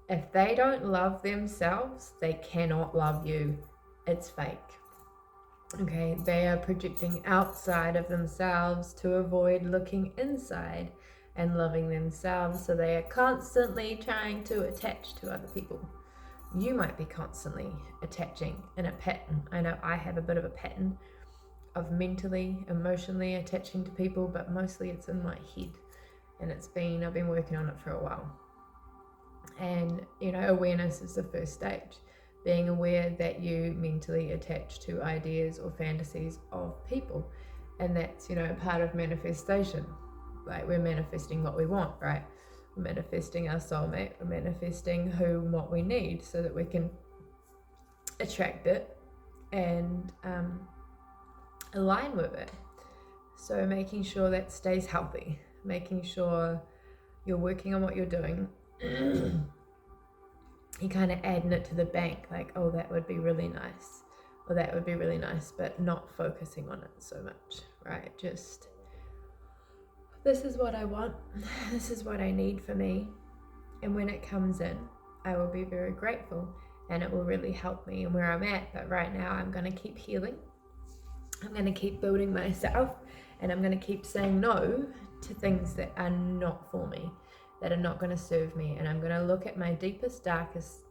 If they don't love themselves, they cannot love you. It's fake. Okay, they are projecting outside of themselves to avoid looking inside and loving themselves, so they are constantly trying to attach to other people. You might be constantly attaching in a pattern. I know I have a bit of a pattern of mentally, emotionally attaching to people, but mostly it's in my head, and I've been working on it for a while. And you know, awareness is the first stage. Being aware that you mentally attach to ideas or fantasies of people, and that's, you know, part of manifestation. Like, we're manifesting what we want, right? We're manifesting our soulmate, we're manifesting who and what we need so that we can attract it and align with it. So making sure that stays healthy, making sure you're working on what you're doing. You kind of adding it to the bank, like, oh, that would be really nice, or that would be really nice, but not focusing on it so much, right? Just, this is what I want, this is what I need for me, and when it comes in, I will be very grateful, and it will really help me and where I'm at. But right now, I'm going to keep healing, I'm going to keep building myself, and I'm going to keep saying no to things that are not for me, that are not going to serve me. And I'm going to look at my deepest, darkest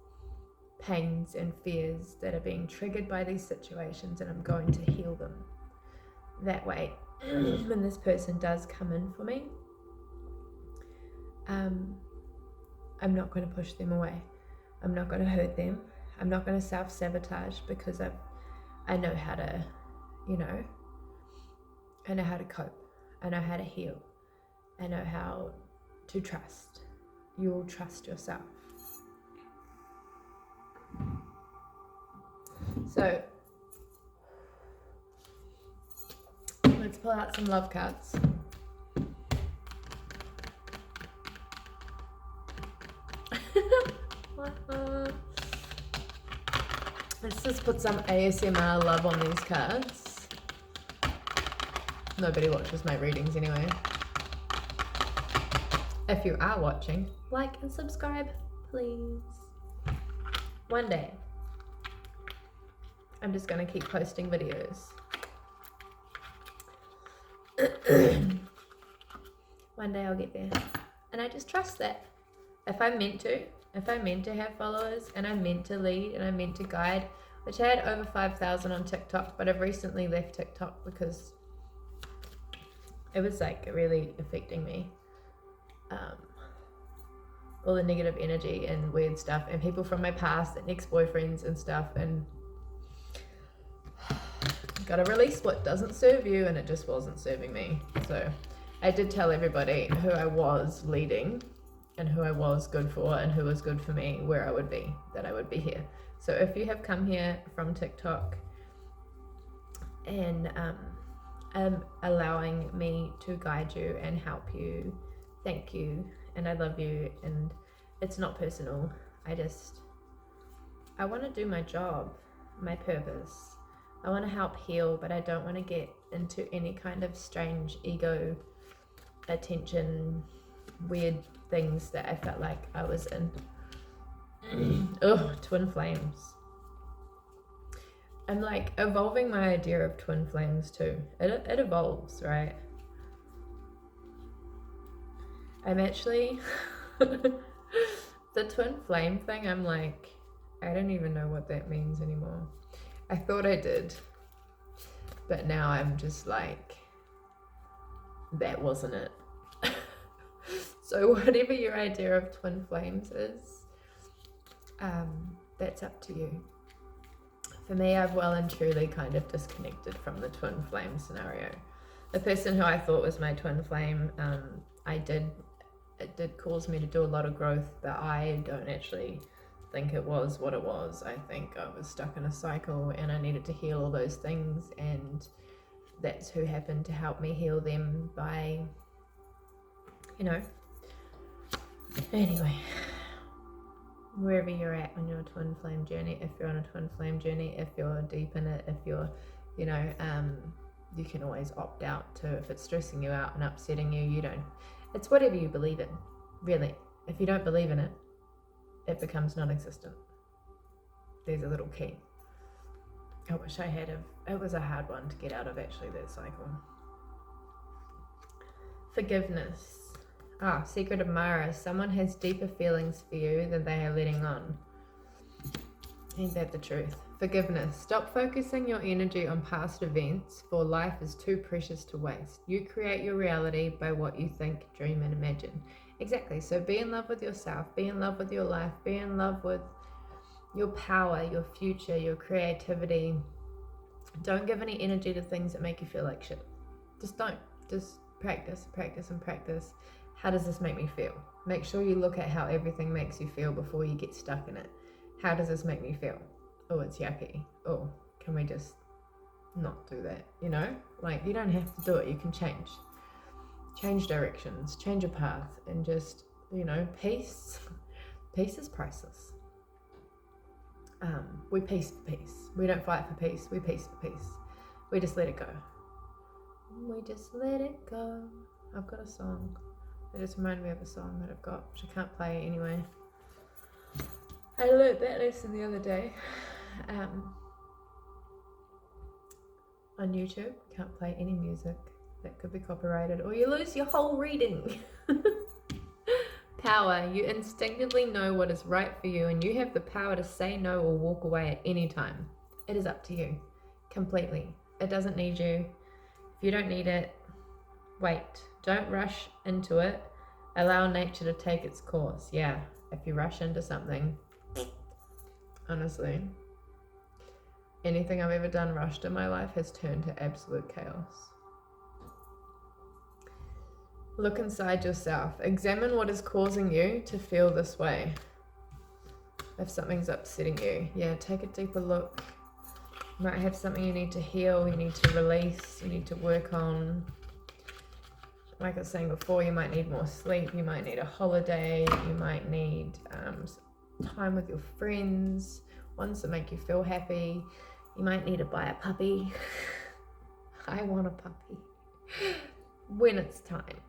pains and fears that are being triggered by these situations, and I'm going to heal them. That way, when this person does come in for me, I'm not going to push them away. I'm not going to hurt them. I'm not going to self-sabotage, because I know how to, you know, I know how to cope. I know how to heal. I know how to trust. You will trust yourself. So let's pull out some love cards. Let's just put some ASMR love on these cards. Nobody watches my readings anyway. If you are watching, like and subscribe, please. One day, I'm just going to keep posting videos. One day I'll get there. And I just trust that. If I'm meant to have followers, and I'm meant to lead, and I'm meant to guide, which I had over 5,000 on TikTok, but I've recently left TikTok because it was like really affecting me. All the negative energy and weird stuff, and people from my past and ex-boyfriends and stuff, and gotta release what doesn't serve you, and it just wasn't serving me. So I did tell everybody who I was leading and who I was good for and who was good for me, where I would be, that I would be here. So if you have come here from TikTok and allowing me to guide you and help you, thank you, and I love you, and it's not personal. I want to do my job, my purpose. I want to help heal, but I don't want to get into any kind of strange ego, attention, weird things that I felt like I was in. Ugh, twin flames. I'm like evolving my idea of twin flames too. It evolves, right? I'm actually the twin flame thing, I'm like, I don't even know what that means anymore. I thought I did, but now I'm just like, that wasn't it. So whatever your idea of twin flames is, that's up to you. For me, I've well and truly kind of disconnected from the twin flame scenario. The person who I thought was my twin flame, it did cause me to do a lot of growth, but I don't actually think it was what it was. I think I was stuck in a cycle and I needed to heal all those things, and that's who happened to help me heal them by, anyway, wherever you're at on your twin flame journey, if you're on a twin flame journey, if you're deep in it, if you're, you can always opt out to, if it's stressing you out and upsetting you, it's whatever you believe in, really. If you don't believe in it, it becomes non-existent. There's a little key. I wish I had it was a hard one to get out of, actually, that cycle. Forgiveness. Secret admirer. Someone has deeper feelings for you than they are letting on. Ain't that the truth? Forgiveness. Stop focusing your energy on past events, for life is too precious to waste. You create your reality by what you think, dream, and imagine. Exactly. So be in love with yourself. Be in love with your life. Be in love with your power, your future, your creativity. Don't give any energy to things that make you feel like shit. Just don't. Just practice, and practice. How does this make me feel? Make sure you look at how everything makes you feel before you get stuck in it. How does this make me feel? Oh, it's yucky. Oh, can we just not do that? You don't have to do it. You can change directions, change a path, and just, peace is priceless. We peace for peace. We don't fight for peace. We peace for peace. We just let it go. We just let it go. I've got a song. It just reminded me of a song that I've got, which I can't play anyway. I learned that lesson the other day. On YouTube, can't play any music that could be copyrighted, or you lose your whole reading. Power. You instinctively know what is right for you, and you have the power to say no or walk away at any time. It is up to you, completely. It doesn't need you. If you don't need it, wait. Don't rush into it. Allow nature to take its course. Yeah, if you rush into something, honestly, anything I've ever done rushed in my life has turned to absolute chaos. Look inside yourself. Examine what is causing you to feel this way. If something's upsetting you, take a deeper look. You might have something you need to heal, you need to release, you need to work on. Like I was saying before, you might need more sleep, you might need a holiday, you might need time with your friends, ones that make you feel happy. You might need to buy a puppy. I want a puppy. When it's time.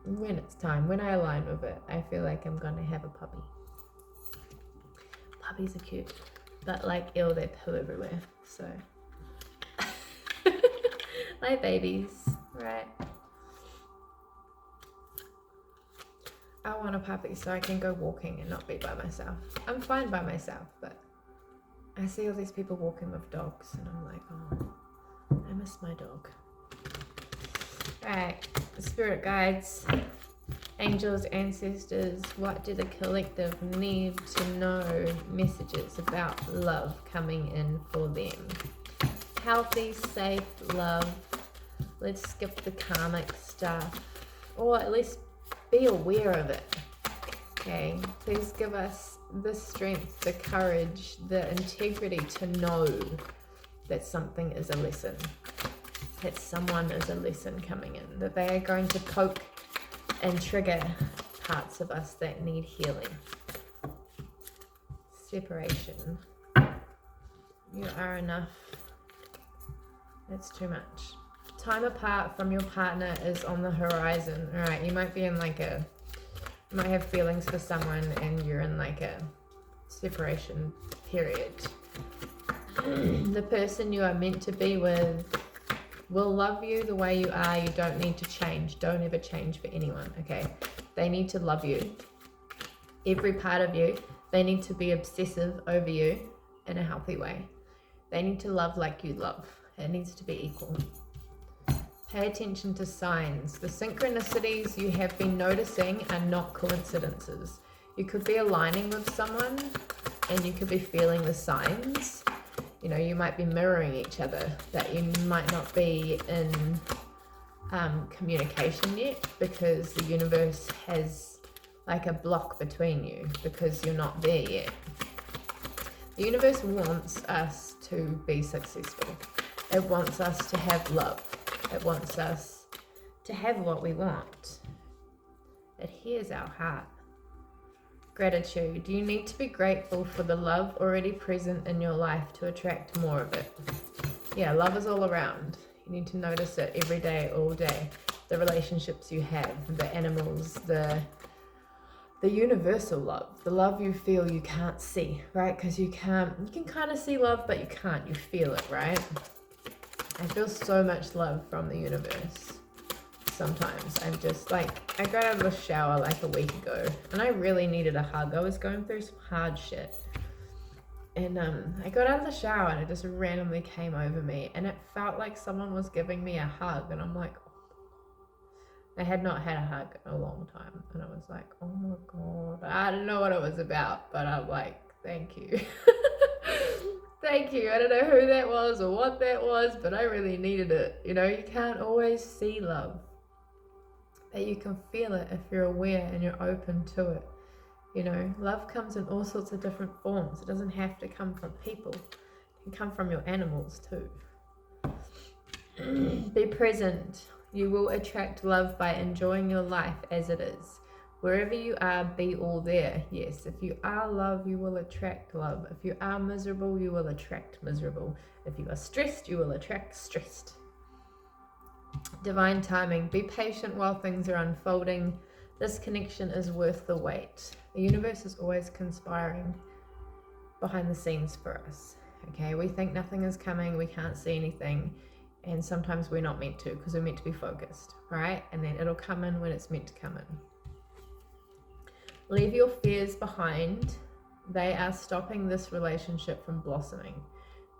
When I align with it, I feel like I'm gonna have a puppy. Puppies are cute, but ew, they poo everywhere, so. Like babies, right? I want a puppy so I can go walking and not be by myself. I'm fine by myself, but I see all these people walking with dogs and I'm like, oh, I miss my dog. Right, spirit guides, angels, ancestors, what do the collective need to know? Messages about love coming in for them. Healthy, safe love. Let's skip the karmic stuff, or at least be aware of it. Okay, please give us the strength, the courage, the integrity to know that something is a lesson, that someone is a lesson coming in, that they are going to poke and trigger parts of us that need healing. Separation. You are enough. It's too much. Time apart from your partner is on the horizon. All right, you might be in you might have feelings for someone and you're in a separation period. The person you are meant to be with will love you the way you are. You don't need to change. Don't ever change for anyone, okay? They need to love you. Every part of you. They need to be obsessive over you in a healthy way. They need to love like you love. It needs to be equal. Pay attention to signs. The synchronicities you have been noticing are not coincidences. You could be aligning with someone and you could be feeling the signs. You know, you might be mirroring each other, that you might not be in communication yet because the universe has like a block between you because you're not there yet. The universe wants us to be successful. It wants us to have love. It wants us to have what we want. It hears our heart. Gratitude. You need to be grateful for the love already present in your life to attract more of it. Yeah, love is all around. You need to notice it every day, all day. The relationships you have, the animals, the universal love, the love you feel you can't see, right? Because you can kind of see love, but you can't. You feel it, right? I feel so much love from the universe. Sometimes I'm just like, I got out of the shower like a week ago and I really needed a hug. I was going through some hard shit. And I got out of the shower and it just randomly came over me and it felt like someone was giving me a hug. And I'm like, I had not had a hug in a long time. And I was like, oh my God, I don't know what it was about, but I'm like, thank you. Thank you. I don't know who that was or what that was, but I really needed it. You know, you can't always see love, but you can feel it if you're aware and you're open to it. You know, love comes in all sorts of different forms. It doesn't have to come from people. It can come from your animals too. Be present. You will attract love by enjoying your life as it is. Wherever you are, be all there. Yes, if you are love, you will attract love. If you are miserable, you will attract miserable. If you are stressed, you will attract stressed. Divine timing. Be patient while things are unfolding. This connection is worth the wait. The universe is always conspiring behind the scenes for us. Okay, we think nothing is coming, we can't see anything, and sometimes we're not meant to because we're meant to be focused, right? And then it'll come in when it's meant to come in. Leave your fears behind. They are stopping this relationship from blossoming.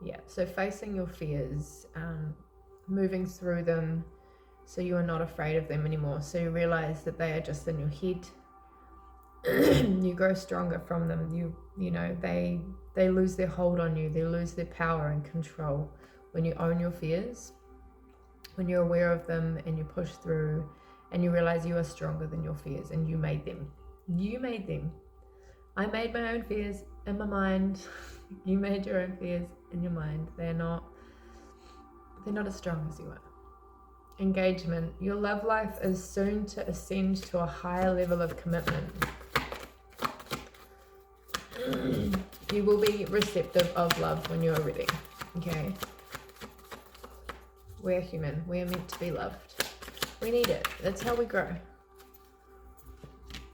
Yeah, so facing your fears, moving through them so you are not afraid of them anymore. So you realize that they are just in your head. You grow stronger from them. You know, they lose their hold on you. They lose their power and control when you own your fears, when you're aware of them and you push through and you realize you are stronger than your fears and you made them. You made them. I made my own fears in my mind. You made your own fears in your mind. They're not as strong as you are. Engagement. Your love life is soon to ascend to a higher level of commitment. You will be receptive of love when you're ready. Okay? We're human. We are meant to be loved. We need it. That's how we grow.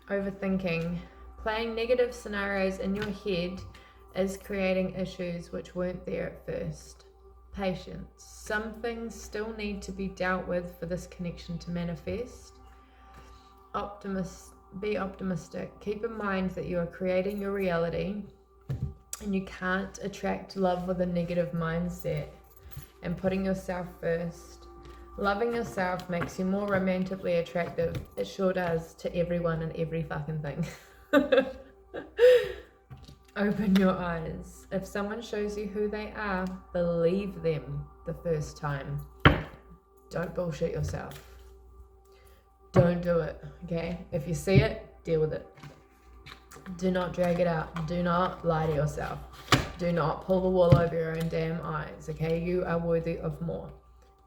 Overthinking. Playing negative scenarios in your head is creating issues which weren't there at first. Patience. Some things still need to be dealt with for this connection to manifest. Be optimistic. Keep in mind that you are creating your reality and you can't attract love with a negative mindset and putting yourself first. Loving yourself makes you more romantically attractive. It sure does, to everyone and every fucking thing. Open your eyes. If someone shows you who they are, believe them the first time. Don't bullshit yourself. Don't do it, okay? If you see it, deal with it. Do not drag it out. Do not lie to yourself. Do not pull the wool over your own damn eyes, okay? You are worthy of more.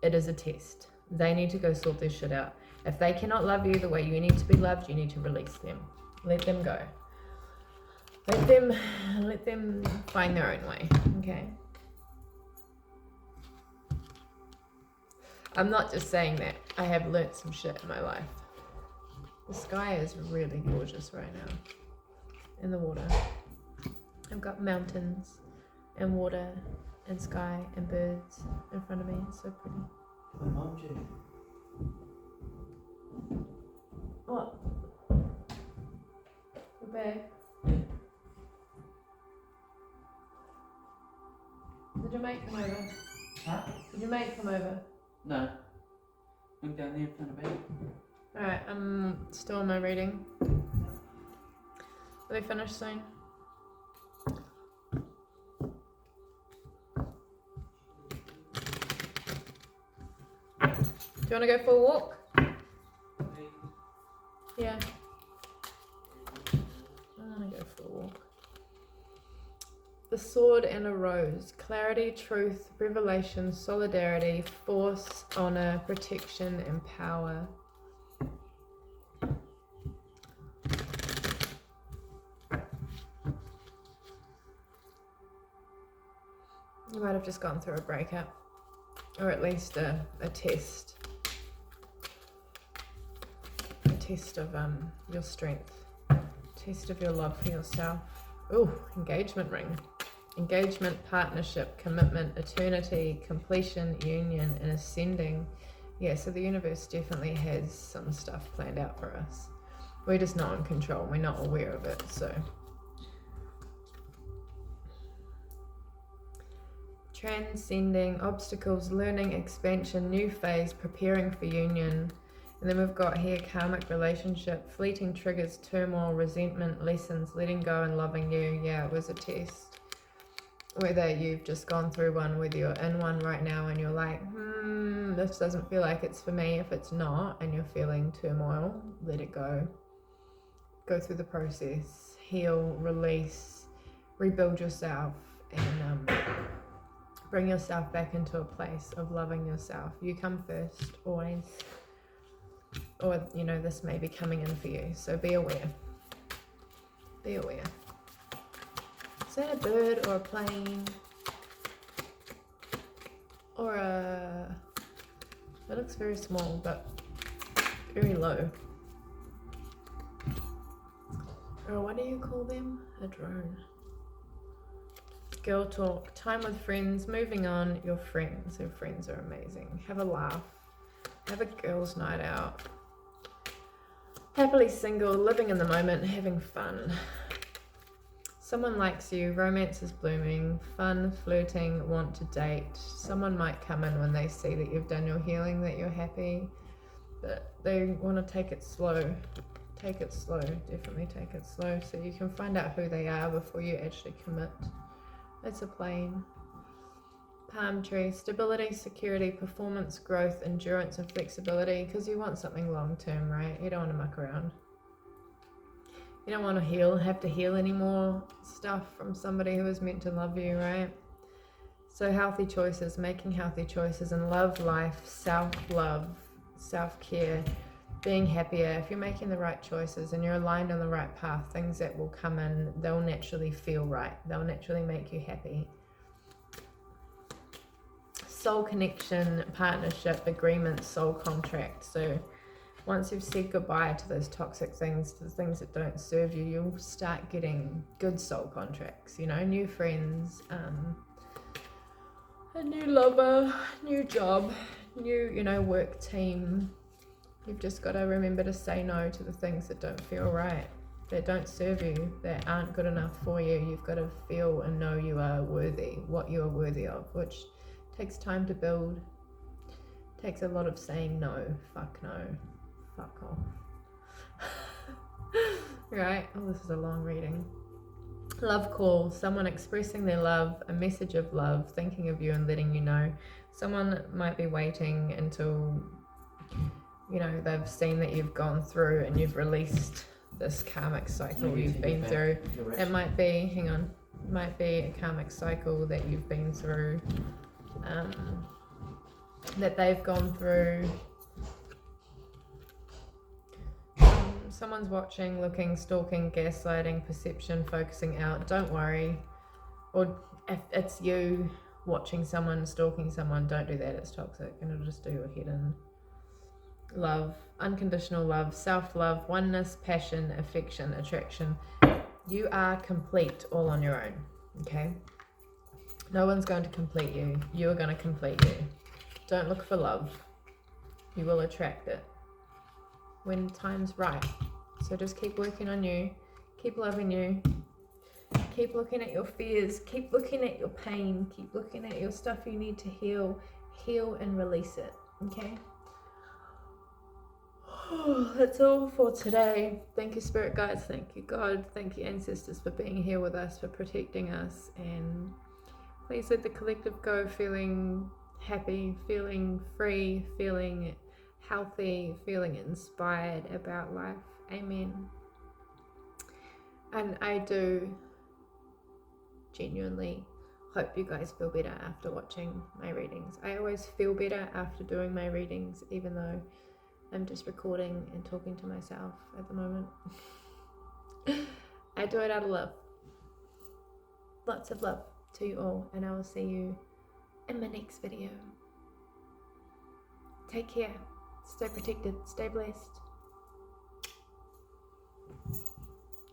It is a test. They need to go sort this shit out. If they cannot love you the way you need to be loved, you need to release them. Let them go. Let them find their own way, okay? I'm not just saying that. I have learnt some shit in my life. The sky is really gorgeous right now. In the water. I've got mountains and water and sky and birds in front of me. It's so pretty. My mum, Jay. What? Your bag? Did your mate come over? Huh? Did your mate come over? No. Look down there in front of me. Alright, I'm still in my reading. Will they finish soon? Do you want to go for a walk? Yeah. I want to go for a walk. The sword and a rose. Clarity, truth, revelation, solidarity, force, honor, protection, and power. You might have just gone through a breakup. Or at least a test. A test of your strength. Test of your love for yourself. Ooh, engagement ring. Engagement, partnership, commitment, eternity, completion, union, and ascending. Yeah, so the universe definitely has some stuff planned out for us. We're just not in control. We're not aware of it, so. Transcending, obstacles, learning, expansion, new phase, preparing for union. And then we've got here karmic relationship, fleeting triggers, turmoil, resentment, lessons, letting go and loving you. Yeah, it was a test. Whether you've just gone through one, whether you're in one right now and you're like, this doesn't feel like it's for me. If it's not and you're feeling turmoil, let it go. Go through the process, heal, release, rebuild yourself, and bring yourself back into a place of loving yourself. You come first, always. Or, this may be coming in for you. So be aware. Be aware. Is that a bird or a plane? Or a... It looks very small, but very low. Or what do you call them? A drone. Girl talk, time with friends, moving on, your friends. Your friends are amazing. Have a laugh. Have a girls' night out. Happily single, living in the moment, having fun. Someone likes you, romance is blooming, fun, flirting, want to date. Someone might come in when they see that you've done your healing, that you're happy, but they want to take it slow. Take it slow, definitely take it slow, so you can find out who they are before you actually commit. It's a plane. Palm tree, stability, security, performance, growth, endurance, and flexibility, because you want something long term, right? You don't want to muck around. You don't want to have to heal any more stuff from somebody who is meant to love you, right? So healthy choices, making healthy choices in love, life, self-love, self-care, being happier. If you're making the right choices and you're aligned on the right path, things that will come in, they'll naturally feel right. They'll naturally make you happy. Soul connection, partnership, agreement, soul contract. So once you've said goodbye to those toxic things, to the things that don't serve you, you'll start getting good soul contracts, new friends, a new lover, new job, new, work team. You've just got to remember to say no to the things that don't feel right, that don't serve you, that aren't good enough for you. You've got to feel and know you are worthy, what you are worthy of, which takes time to build. Takes a lot of saying no, fuck off. Right? Oh, this is a long reading. Love call, someone expressing their love, a message of love, thinking of you and letting you know. Someone might be waiting until, they've seen that you've gone through and you've released this karmic cycle you've been through. It might be, a karmic cycle that you've been through, that they've gone through. Someone's watching, looking, stalking, gaslighting, perception, focusing out. Don't worry. Or if it's you watching someone, stalking someone, don't do that. It's toxic and it'll just do your head in. Love, unconditional love, self-love, oneness, passion, affection, attraction. You are complete all on your own, okay? No one's going to complete you. You are going to complete you. Don't look for love. You will attract it when time's right. So just keep working on you, keep loving you, keep looking at your fears, keep looking at your pain, keep looking at your stuff you need to heal and release it, okay? That's all for today. Thank you, Spirit Guides. Thank you, God. Thank you, Ancestors, for being here with us, for protecting us. And please let the collective go feeling happy, feeling free, feeling healthy, feeling inspired about life. Amen. And I do genuinely hope you guys feel better after watching my readings. I always feel better after doing my readings, even though I'm just recording and talking to myself at the moment. I do it out of love. Lots of love to you all, and I will see you in my next video. Take care. Stay protected. Stay blessed.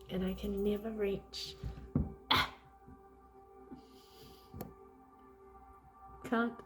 And I can never reach. Can't.